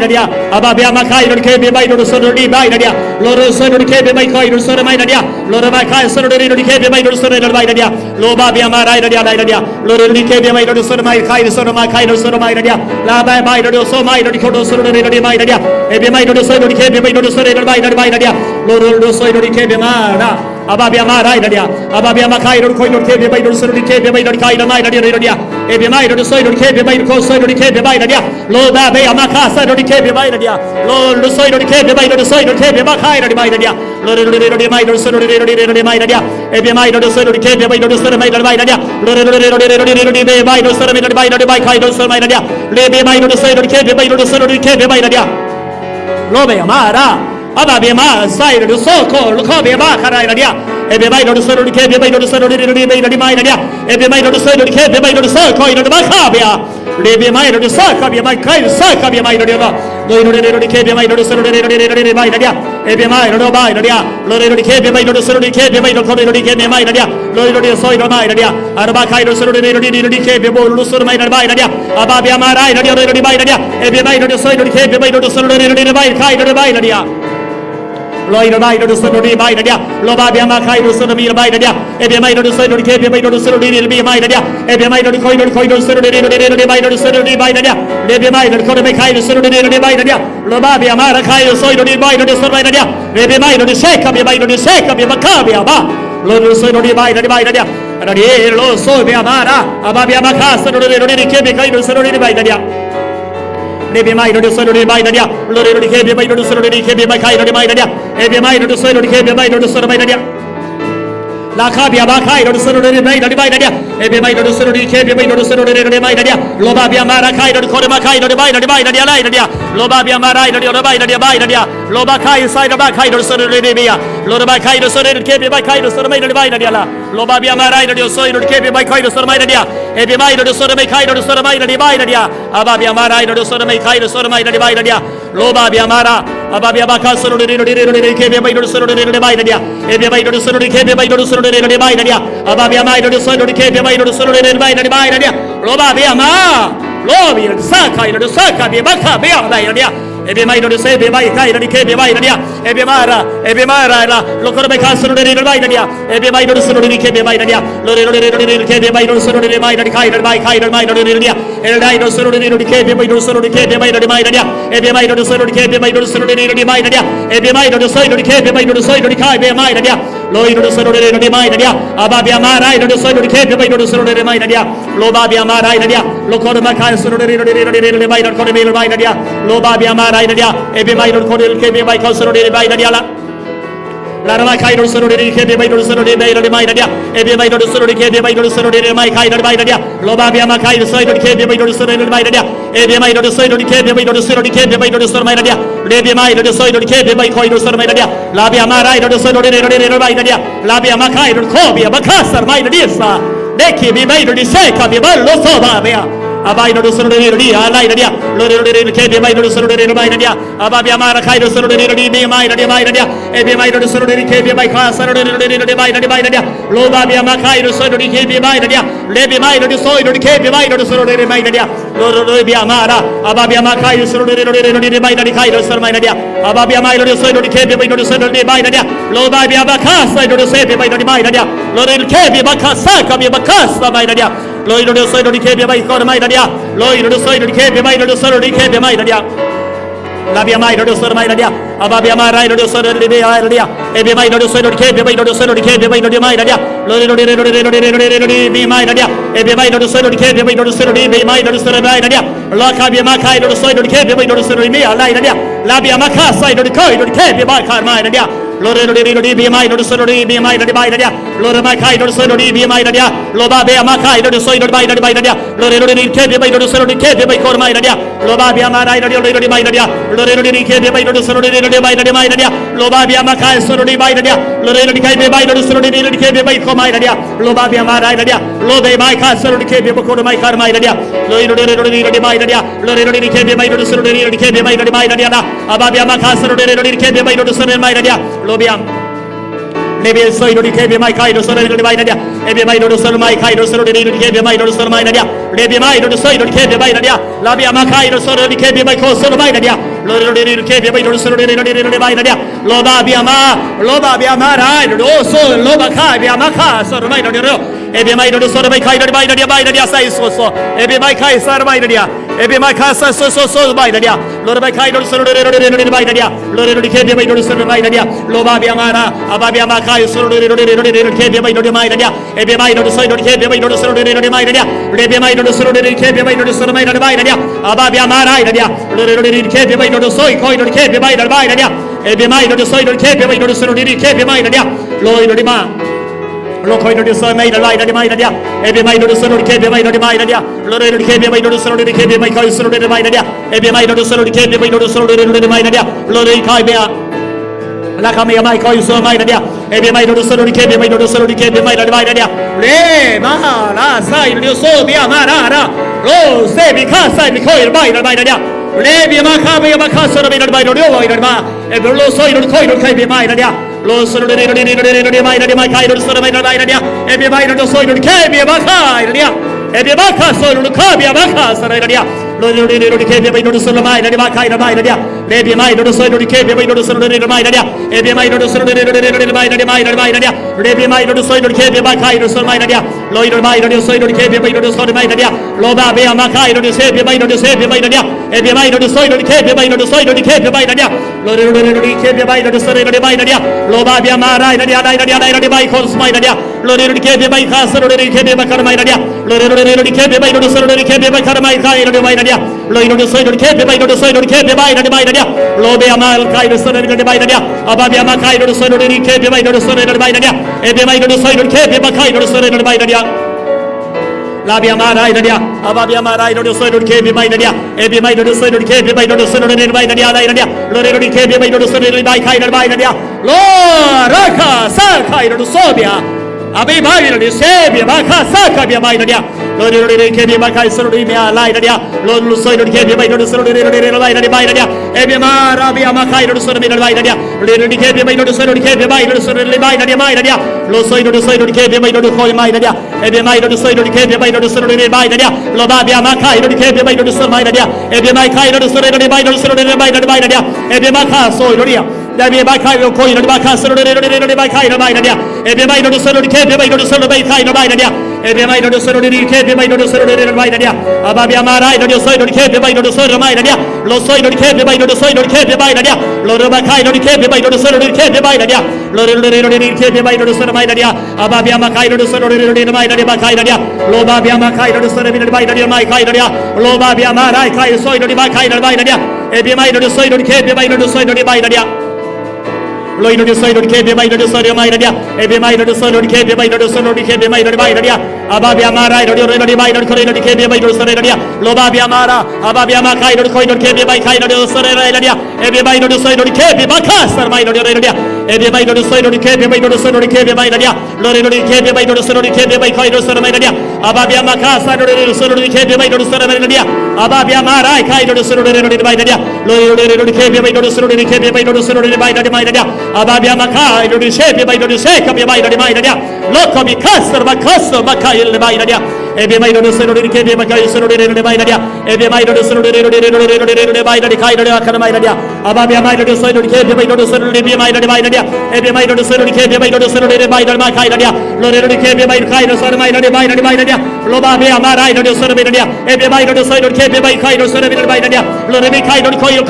aba bia makai lo che be mai lo solo di mai lo solo di che be mai kai lo solo mai lo ba kai solo di che be mai lo solo di mai lo ba bia marai lo di che be mai lo solo mai kai lo solo mai la ba mai lo so mai lo di ko solo di mai e be mai lo solo di che be mai lo solo di mai lo solo di che be mara ababia marai ababia makai lo ko che be mai lo solo di che be mai lo kai lo mai e be mai lo solo di che be mai ko solo di che be mai lo ba be amakasa lo di che be mai lo solo di che be mai lo solo di che be makai lo mai lo di mai lo solo di mai e be mai lo solo di che be mai lo solo mai lo di be mai lo solo mai lo mai kai lo solo mai le be mai lo solo di che be mai lo solo di che be mai lo be amara ababia ma sai lo so ko lo ko be ma karai e be mai lo solo di che be mai lo solo di mai e be mai lo solo di che be mai lo solo ko lo ma kabia le be mai lo so kabia mai kai so kabia mai lo di che be mai lo solo di mai e be mai lo mai lo di che be mai lo solo di che be mai lo ko lo di che be mai lo di so lo mai arba kai lo solo di che be lo solo mai ababia marai lo di mai e be mai lo solo di che be mai lo solo di mai kai lo mai lo iro mai lo solo di mai lo ba bia ma kai lo solo mi mai e bia mai lo solo di che bia mai lo solo di mai e bia mai lo koi lo solo di mai lo solo di mai le bia mai lo koi kai lo solo di mai lo ba bia ma kai lo solo di mai lo solo mai le bia mai lo secca bia mai lo secca bia ma kabia ba lo solo di mai lo so bia ma ababia ma casa lo di che bia kai lo solo di mai le be mai lo solo di mai lo di che be mai lo solo di che be mai kai lo di mai e be mai lo solo di che be mai lo solo mai la kabia ba kai lo solo di mai e be mai lo solo di che be mai lo solo di mai lo ba bia mara kai lo kore ma kai lo di mai lo ba bia mara lo mai lo ba kai sai lo ba kai lo solo di mia lo ba kai lo solo di che be mai kai lo solo mai lo ba bia mara lo solo di che be mai kai lo solo mai e be mai lo solo mai kai lo solo mai ababia mara lo solo mai kai lo solo mai lo ba bia mara ababia ba kai solo di che be mai lo solo di mai e be mai lo solo di che be mai lo solo di mai ababia mai lo solo di che be mai lo solo di mai lo ba bia ma lo bi sa kai lo sa ka be ba ka be mai e be mai lo se be mai kai lo che be mai e be mara la lo corbe ka solo di mai e be mai lo solo di che be mai lo che be mai lo solo di mai kai lo mai lo e dai lo solo di che be mai lo solo di che be mai e be mai lo solo di che be mai lo solo di mai e be mai lo solo di che be mai lo solo di kai be mai lo iro solo di mai ababia mara lo solo di che be mai lo solo di mai lo babia mara lo corbe ka solo di mai lo corbe mai lo babia mara e be mai lo corbe che be mai ka solo di mai la rama kai lo solo di che be mai lo solo di mai e be mai lo solo di che be mai lo solo di mai kai lo babia ma kai lo solo di che be mai lo solo di mai e be mai lo solo di che be mai lo solo di che be mai lo solo mai le be mai lo solo di che be mai kai lo solo mai la bia ma rai lo solo di mai la bia ma kai lo ko ma kasar mai di sa de che be mai lo di secca be mai lo so babia abai lo solo di alai lo di che be mai lo solo di mai ababia ma kai lo solo di mai e be mai lo solo di che be mai kasar di mai lo babia ma kai lo solo di che be mai le be mai lo solo di che be mai lo solo di mai lo bia mara ababia ma kai lo solo di mai kai lo solo mai ababia mai lo solo di che be mai lo solo di mai lo babia ma kasar lo se be mai di mai lo di che be ma kasar ka be ma kasar mai lo iro lo solo di che be mai kor mai lo iro lo solo di che be mai lo solo di che be mai la bia mai lo solo mai ababia mai lo solo di mai e be mai lo solo di che be mai lo solo di che be mai di mai lo di mai e be mai lo solo di che be mai lo solo di mai lo solo mai lo ka bia ma kai lo solo di che be mai lo solo di mai la bia ma ka sai lo di kai lo di che be mai kai mai Lore Rodi be my Sodori be my Dividadia, Lore Makai Sodori be my Dadia, Loba be Makai to Soy by the Dividadia, Lore Rodi Kedi by the Sodori Kedi by Cormaida, Loba be Amara Rodi by the Dia, Lore Rodi Kedi by the Sodori by the Dividadia, Loba be Makai Sodori by the Dia, Lore Rodi Kedi by the Sodori Kedi by Comaida, Loba be Amara Dadia, Lobe Maika Sodori Kedi by Cormaida, Lore Rodi by the Dia, Lore Rodi Kedi by the Sodori Kedi by the Dividadia, Ababia Makai Sodori Kedi by the Sodori Maida, Lobiam. Maybe so you became my kind of sort of divided. Maybe my daughter, my kind of sort of became my daughter, my idea. Maybe my daughter, so you became my idea. Labia Makai, sort of became my course of my idea. Lord, you came by daughter, sort of my idea. Loba Biama, also Loba Kai, Biamaka, sort of my idea. Maybe my daughter, sort of my kind of my idea, by the size so. Maybe my Kai, sort of my idea. Maybe my casa, so by the idea. Lord, my kind of sort of my idea. Lord, you came by daughter, sort of my idea. Loba Biamara, Ababia Makai. Solo Kedi by the Maida, Ebi Mido to Soy Kedi by the Solo de Maida, Rebi Mido to Solo Kedi by the Solo Maida, Ababia Maraida, Lodi Kedi by the Soy, Coin Kedi by the Maida, Ebi Mido to Soy Kedi by the Solo Kedi Maida, Lloyd Dima. Locoid to Soy made a light at the Maida, Ebi Mido to Solo Kedi by the Maida, Lodi Kedi by the Solo Kedi by Coin Solo de Maida, Ebi Mido to Solo Kedi by the Solo de Maida, Lodi Kaibia. La Camia Michael, you saw my idea. Every might do solo decay, may do solo decay, may divide idea. Re, Maha, side, you saw be a Marara. Oh, say because I recoil by the idea. Rebi Macabe, Macasa, by the Rova, and the low soil of coin can be my idea. Low solo de my idea, my kind of sort of idea. Every might do soil can be a Maca idea. Every Maca soil can be a Maca idea. Lord, you came by the solo mind, and my kind of idea. Maybe my daughter, so you came by the solo de my idea. Maybe my daughter, so you came by the idea. Maybe my daughter, so you came by kind of solo idea. Lloyd, my daughter, so you came by the solo idea. Loba, be a Makai, to save by the save by the idea. Maybe my daughter, so you came by the solo de came by the idea. Lord, you came by the solo de my idea. Loba, be a Mara, the by Cons my idea. Lord, you came by Castle, you came by Carmine idea. Lord, you came by the solo de came by Carmine idea. Lord, you say you came by the solo de came by the idea. Lobe Amal Kai, the son of the idea. Ababia Makai, the son of the came by the son of the idea. Every might do so you came by Kai, the son of the idea. Labia Mara idea. Ababia Mara, the son of the came by the idea. Every might do so you came by the son of the idea. Lord, you came by the son of the idea. Lord, Raka, Sakai, the Sobia. Abi Mario, the Sabia, Maka, Saka, be my idea. Lord, you came by Kai, so be a light idea. Lord, Lucy, you came by the son of the idea. Every Mara, be a Makai, the son of the idea. Lord, you came by the son of the son of the idea. Lord, so you came by the coin, my idea. Every might do so you came by the son of the idea. Lobabia Makai, you came by the son of the idea. Every Makai, the son of the idea. Every Maka, so you Every Makai, the coin of the Maka, so the idea. Every might do so you came by the son of the idea. Every might do so you came by the son of the idea. Ababia Marai, the son of the came by the son of the idea. Lord, so you came by the son of the idea. Lord Makai, you came by the son of the idea. Lord, you came by the son of the idea. Ababia Makai, the son of the idea. Lobabia Makai, the son of the idea. My idea. Lobabia Marai, Kai, so you idea. Every might do so you came by the son of the idea. Lord, you say you came by the son of my idea. Every might do so you came by the son of the idea. Ababia Mara, you already by the Korean came by the son of the idea. Lobabia Mara, Ababia Makai, the Korean came by kind of the son of the idea. Every might do so you came by Castor, my idea. Every might do so you came by the son of the idea. Lord, you came by the son of the by kind of son of my idea. Ababia Macasa, the son of the came by the son of the idea. Ababia Mara, kind of the son of the idea. Lord, you came by the son of the came by the son of the idea. Ababia Makai, you shape by the sake of your mind, look of me, Castor, Makai, the idea. Every might do so you came by the son of the idea. Every might do so you by the kind of idea. Ababia might do so you came by the son of the idea. Every might do so you came by the son of the idea. Lord, you came by the kind of son of my idea. Lobabia Mara, the son of the idea. Every might do so you came by kind of son of the idea. Lord, you kind of coil,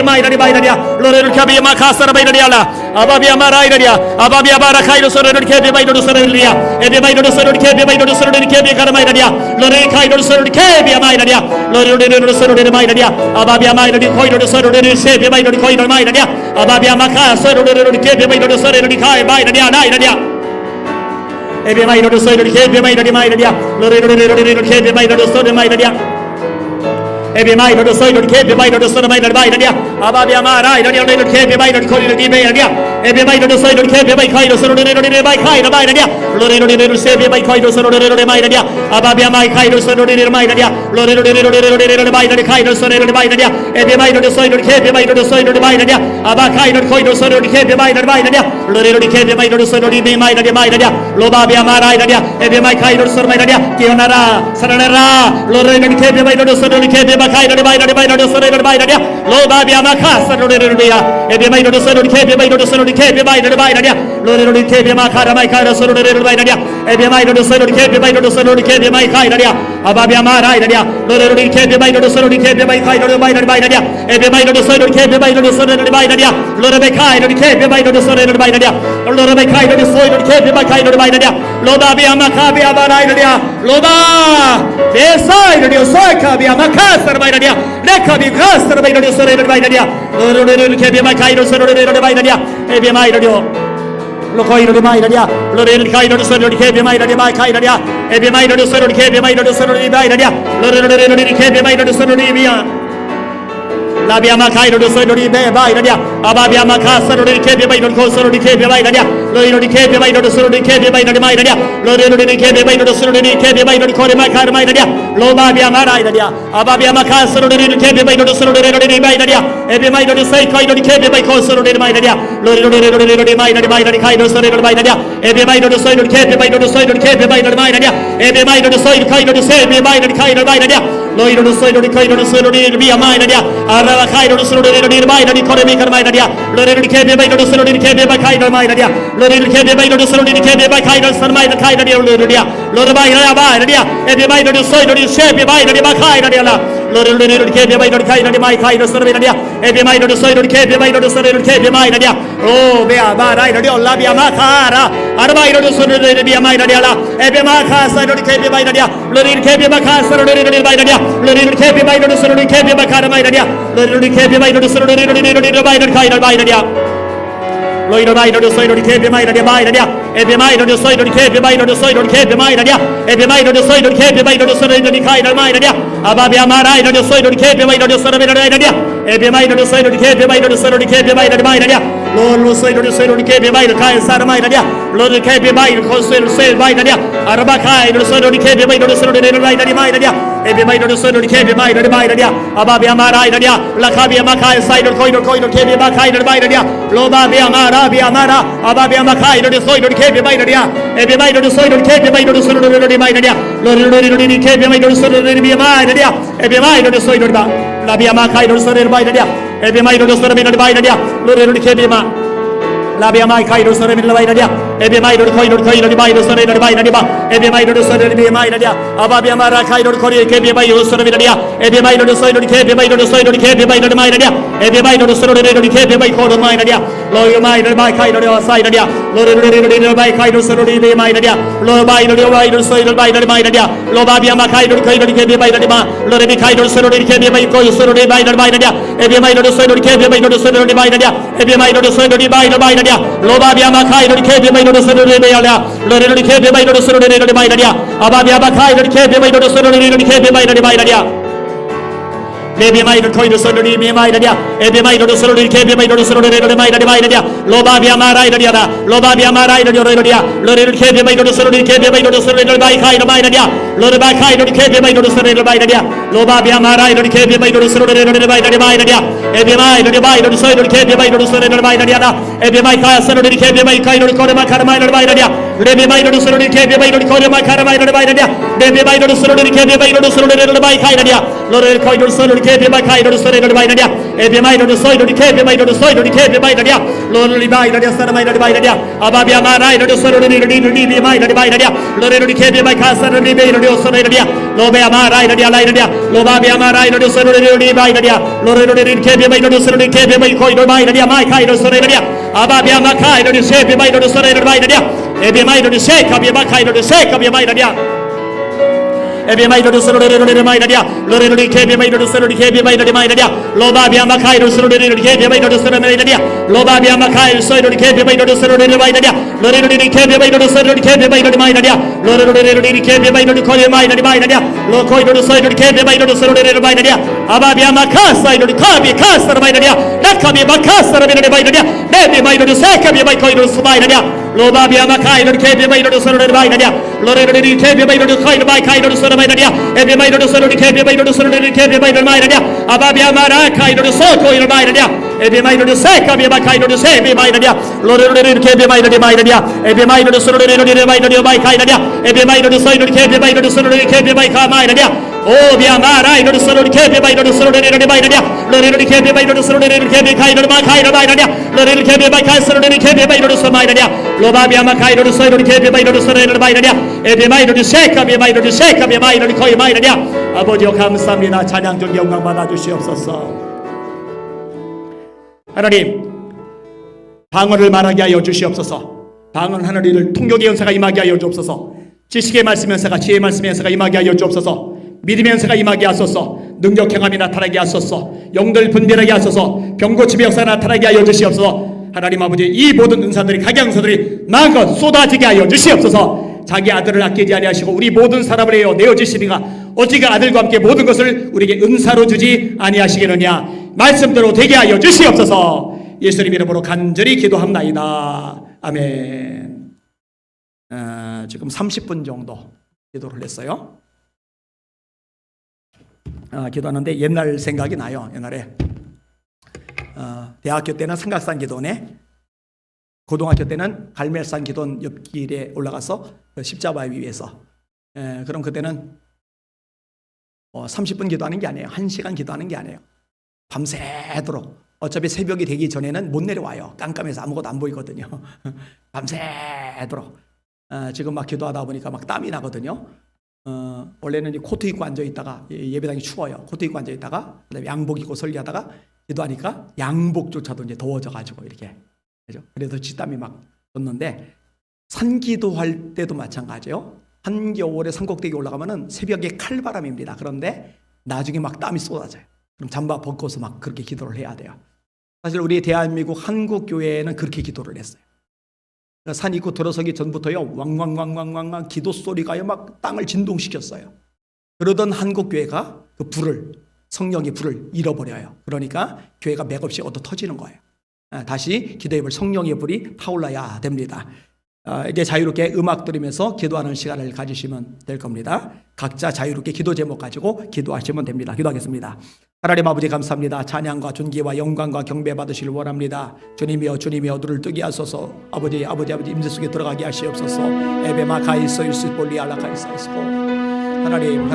my idea. Lord, you came by Macasa, my idea. 아바비아 마라이라리아 아바비아 바라카이로 소르르 케비 바이로 소르르리아 에비 바이로 소르르 케비 바이로 소르르 케비 가라마이라리아 로레 카이로 소르르 케비 마이라리아 로르르르 소르르 마이라리아 아바비아 마이라리 코이로 소르르 세비 바이로 코이로 마이라리아 아바비아 마카 소르르르 케비 바이로 소르르 카이 마이라리아 나이라리아 에비 마이로 소르르 케비 마이라리 마이라리아 로르르르 케비 바이로 소르르 마이라리아 에비 마이로 소이로 케비 마이로 소르 마이라리 마이라리아 아바비아 마라이라리아 로르르 케비 마이로 코이로 디베라리아 에비 마이로 소이로 케비 바이 카이로 소르르르 바이 카이로 마이라리아 로르르르 세비 바이 카이로 소르르르 마이라리아 아바비아 마이 카이로 소르르르 마이라리아 로르르르 마이라리 카이로 소르르르 마이라리아 에비 마이로 소이로 케비 마이로 소이로 마이라리아 아바 카이로 코이로 소르르 케비 마이라리 마이라리아 로르르르 케비 마이로 소르르 비 마이라리 마이라리아 로바비아 마라이라리아 에비 마이 카이로 소르 마이라리아 기오나라 사라나라 로르르르 케비 마이로 소르르 케비 카이로 마이라리 소르르 마이라리아 로바비아 마카 소르르르리아 에비 마이로 소르르 케비 마이로 소르르 케비 마이라리 마이라리아 로르르르 케비 마카라 마이 카이로 소르르르 마이라리아 에비 마이로 소르르 케비 마이로 소르르 케비 마이 카이라리아 아바비아 마라이라리아 로르르르 케비 마이로 소르르 케비 마이 카이로 마이라리 마이라리아 에비 마이로 소르르 케비 마이로 소르르 마이라리아 로르베 카이로 케비 마이로 소르르 마이라리아 로르베 카이로 소르르 케비 마이 카이로 마이라리아 로바비아 마카비아 마라이라리아 로바 베사이르리오 소이카비아 마카스르 마이라리아 레카비 카스르 마이라리오 소르르 마이라리아 로르르르 케비 마이 카이로 소르르르 마이라리아 에비 마이라리오 로코이르 마이라리아 로르르 카이로 소르르 케비 마이라리 마이 카이라리아 에비 마이라리오 소르르 케비 마이라리 소르르 마이라리아 로르르르 케비 마이라리 소르르 비아 라비아 마카이로 소르르 베 마이라리아 아바비아 마카스르 케비 마이라리 코스르 케비 마이라리아 로이르 케비 마이라리 소르르 케비 마이라리 마이라리아 로르르르 케비 마이라리 소르르 케비 마이라리 코레 마카르 마이라리아 로바비아 마라이라리아 아바비아 마카스르 케비 마이라리 소르르 마이라리아 에비 마이라리 사이카이로 케비 마이 코스르 마이라리아 로르르르 마이라리 카이로 소르르 마이라리아 에비 마이라리 소르르 케비 마이라리 소르르 케비 마이라리 마이라리아 에비 마이라리 소르르 카이로 세비 마이라리 카이로 마이라리아 로이르 소르르 카이로 소르르 비아 마이라리아 아라와 카이로 소르르 마이라리 코레 미카르 마이라리아 로르르 케비 마이라리 소르르 케비 마이 카이로 마이라리아 로르르 케비 마이라리 소르르 케비 마이 카이로 소르 마이라리 카이라리아 로르르리아 로르 마이라리아 마이라리아 에비 마이라리 소르르 세비 마이라리 마 카이라리아 로르르르 케비 마이라리 카이라리 마이 카이로 소르 마이라리아 에비 마이라리 소르르 케비 마이라리 소르르 케비 마이라리아 오 베아 마라이라리아 라비아 마카라 아르바이라리 소르르 비아 마이라리아 에비 마카 소르르 케비 마이라리아 로르르 케비 마카 소르르 마이라리아 로르르 케비 마이라리 소르르 케비 마카라 마이라리아 로르르 케비 마이라리 소르르 마이라리 카이라 마이라리아 로이르 마이라리 소이르 케비 마이라리 마이라리아 에비 마이라리 소이르 케비 마이라리 소이르 케비 마이라리아 에비 마이라리 소이르 케비 마이라리 소이르 카이라 마이라리아 아바비아 마라이라리 소이르 케비 마이라리 소이르 마이라리아 에비 마이라리 소이르 케비 마이라리 소이르 케비 마이라리 마이라리아 로르 소이르 케비 마이라리 카이 사르 마이라리아 로르 케비 마이라리 코스르 세일 마이라리아 아르바 카이르 소이르 케비 마이라리 소이르 마이라리 마이라리아 에비 마이라리 소이르 케비 마이라리 마이라리아 아바비아 마라이라리아 라카비아 마카이 사이르 코이르 케비 마카이르 마이라리아 로바비아 마라비아 마라 아바비아 마카이르 소이르 케비 마이라리아 에비 마이라리 소이르 케비 마이라리 소이르 마이라리아 로르르르 케비 마이라리 소이르 비아 마이라리아 에비 마이라리 소이르 바 라비아 마카이르 소이르 마이라리아 에비 마이라리 소이르 마이라리아 로르르 케비 마 라비아 마이 카이로 소르 마이라리아 에비 마이로 코이로 마이로 소르 마이라리아 에비 마이로 소르 비 마이라리아 아바비아 마라 카이로 코리 케비 마이로 소르 마이라리아 에비 마이로 소르 케비 마이로 소르 케비 마이로 마이라리아 에비 마이로 소르 케비 마이 코로 마이라리아 로요 마이로 마이 카이로 사이라리아 로르르르르 마이 카이로 소르 비 마이라리아 로 마이로 소르 마이라리아 로바비아 마 카이로 케비 마이라리아 로르비 카이로 소르 케비 마이 코요 소르 마이라리아 에비 마이로 소르 케비 마이로 소르 마이라리아 에비 마이로 소르 마이라리아 로바비아 마카이르 케비 마이르 소르르 베야랴 로르르 케비 마이르 소르르 마이라리아 아바비아 마카이르 케비 마이르 소르르 케비 마이르 마이라리아 에비 마이르 코이르 소르르 미 마이라리아 에비 마이르 소르르 케비 마이르 소르르 마이라리아 로바비아 마라이라리아 로바비아 마라이라리아 로르르 케비 마이르 소르르 케비 마이르 소르르 마이카이르 마이라리아 로르 마이카이르 케비 마이르 소르르 마이라리아 로바비아 마라이르 케비 마이르 소르르 마이라리아 에비 마이르 소르르 케비 마이르 소르르 마이라리아 에비 마이카 소르르 케비 마이카이르 코레 마카르 마이라리아 레비 마이르 소르르 케비 마이르 코레 마카르 마이라리아 레비 마이르 소르르 케비 마이르 소르르 마이카이라리아 로르 코이르 소르르 케비 마이카이르 소르르 마이라리아 에베마이로드 소이로디 케베마이로드 소이로디 케베마이로디야 로르리 바이로디야 사라마이로디 바이로디야 아바비아 마라이로디 소로리 리리 마이로디 바이로디야 로레로디 케베마이 카사르리 베이로디 소로리야 로베아 마라이로디야 라이로디야 로바비아 마라이로디 소로리 바이로디야 로레로디 케베마이로디 소로리 케베마이 코이로 바이로디야 마이카이로 소로리야 아바비아 마카이로디 세베마이로디 소로리 바이로디야 에베마이로디 세카비아 카이로디 세카비아 에베마이로드 소로레로레 마이라디아 로레로리 케베마이로드 소로리 케베마이로디 마이라디아 로바비아 마카이로 소로레로리 케베마이로드 소로메이라디아 로바비아 마카이로 소로리 케베마이로드 소로레로 마이라디아 로레로리 케베마이로드 소로리 케베마이로디 마이라디아 로레로레로리 케베마이로드 코레 마이라디 마이라디아 로코이로드 소로리 케베마이로드 소로레로 마이라디아 아바비아 마카사이로리 카비 카사르 마이라디아 라카비 마카사르 메라디 마이라디아 네베마이로드 세카비 마이코이로드 스마이라디아 로바비아 마카이로리 케베마이로드 소로레로 마이라디아 로레로리 케베마이로드 코이로 마이카이로드 소로 마이라디아 에베마이로드 소로리 케베마이로드 소로리 케베마이로드 마이라디아 아바비아 마라카이로드 소코이로 마이라디아 에베마이로드 세카비 마카이로드 세비 마이라디아 로레로리 케베마이로드 마이라디아 에베마이로드 소로리 마이라디아 마이카이라디아 에베마이로드 소이로리 케베마이로드 소로리 케베마이카 마이라디아 오비아 마라이로드 소로리 케베마이로드 소로리 마이라디아 로레로리 케베마이로드 소로리 케베카이로드 마카이로 마이라디아 로레로리 케베마이카 소로리 케베마이로드 소마이라디아 로바비아 마카이로드 소이로리 케베마이로드 소로리 마이라디아 에베마이로드 세카비 마이로드 세카비 마이로드 코이 마이라디아 아버지여 감사합니다. 찬양 존귀 영광 받아 주시옵소서. 하나님 방언을 말하게 하여 주시옵소서. 방언 하늘이를 통역의 연사가 임하게 하여 주옵소서. 지식의 말씀 연사가 지혜의 말씀 연사가 임하게 하여 주옵소서. 믿음의 연사가 임하게 하소서. 능력 행함이 나타나게 하소서. 영들 분별하게 하소서. 병고침의 역사 나타나게 하여 주시옵소서. 하나님 아버지 이 모든 은사들이 각양서들이 마음껏 쏟아지게 하여 주시옵소서. 자기 아들을 아끼지 아니하시고 우리 모든 사람을 위하여 내어주시니가 어찌가 아들과 함께 모든 것을 우리에게 은사로 주지 아니하시겠느냐. 말씀대로 되게 하여 주시옵소서. 예수님 이름으로 간절히 기도합나이다. 아멘. 지금 30분 정도 기도를 했어요. 기도하는데 옛날 생각이 나요. 옛날에 대학교 때는 삼각산 기도원에, 고등학교 때는 갈멜산 기도원 옆길에 올라가서 십자가 위에서 그럼 그때는 30분 기도하는 게 아니에요. 1시간 기도하는 게 아니에요. 밤새도록. 어차피 새벽이 되기 전에는 못 내려와요. 깜깜해서 아무것도 안 보이거든요. 밤새도록. 지금 막 기도하다 보니까 막 땀이 나거든요. 원래는 코트 입고 앉아 있다가 예배당이 추워요. 코트 입고 앉아 있다가 그다음에 양복 입고 설교하다가 기도하니까 양복조차도 이제 더워져 가지고 이렇게 그래서 땀이 막 돋는데 산기도할 때도 마찬가지예요. 한겨울에 산꼭대기 올라가면은 새벽에 칼바람입니다. 그런데 나중에 막 땀이 쏟아져요. 그럼 잠바 벗고서 막 그렇게 기도를 해야 돼요. 사실 우리 대한민국 한국교회는 그렇게 기도를 했어요. 산 입구 들어서기 전부터요 왕왕왕왕왕 기도 소리가요 막 땅을 진동시켰어요. 그러던 한국교회가 그 불을, 성령의 불을 잃어버려요. 그러니까 교회가 맥없이 얻어 터지는 거예요. 다시 기도의 불, 성령의 불이 타올라야 됩니다. 이제 자유롭게 음악 들으면서 기도하는 시간을 가지시면 될 겁니다. 각자 자유롭게 기도 제목 가지고 기도하시면 됩니다. 기도하겠습니다. 하나님 아버지 감사합니다. 찬양과 존귀와 영광과 경배 받으시길 원합니다. 주님이여 주님이여 눈을 뜨게 하소서. 아버지 임재 속에 들어가게 하시옵소서. 에베마 가이소 유스 볼리 알라 가이사이스고 하나님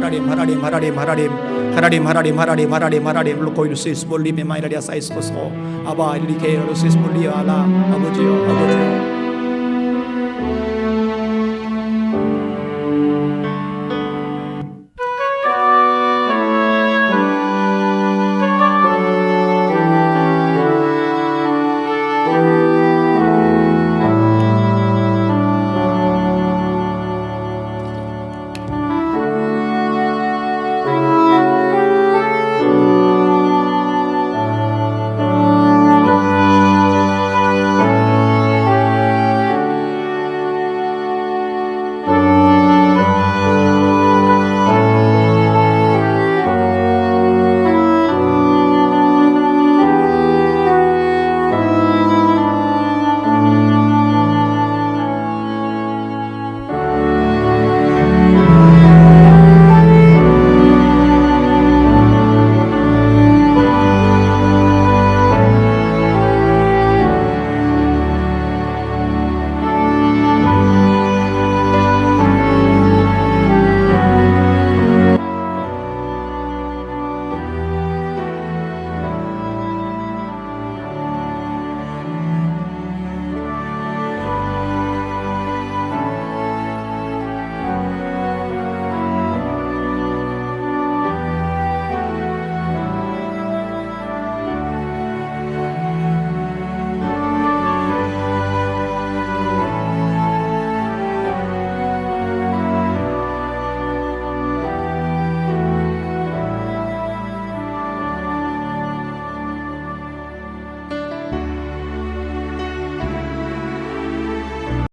로코이루스 이스 볼리 메마이라리아 사이스코소 아바 일리케 루스 이스 볼리 알라 아버지여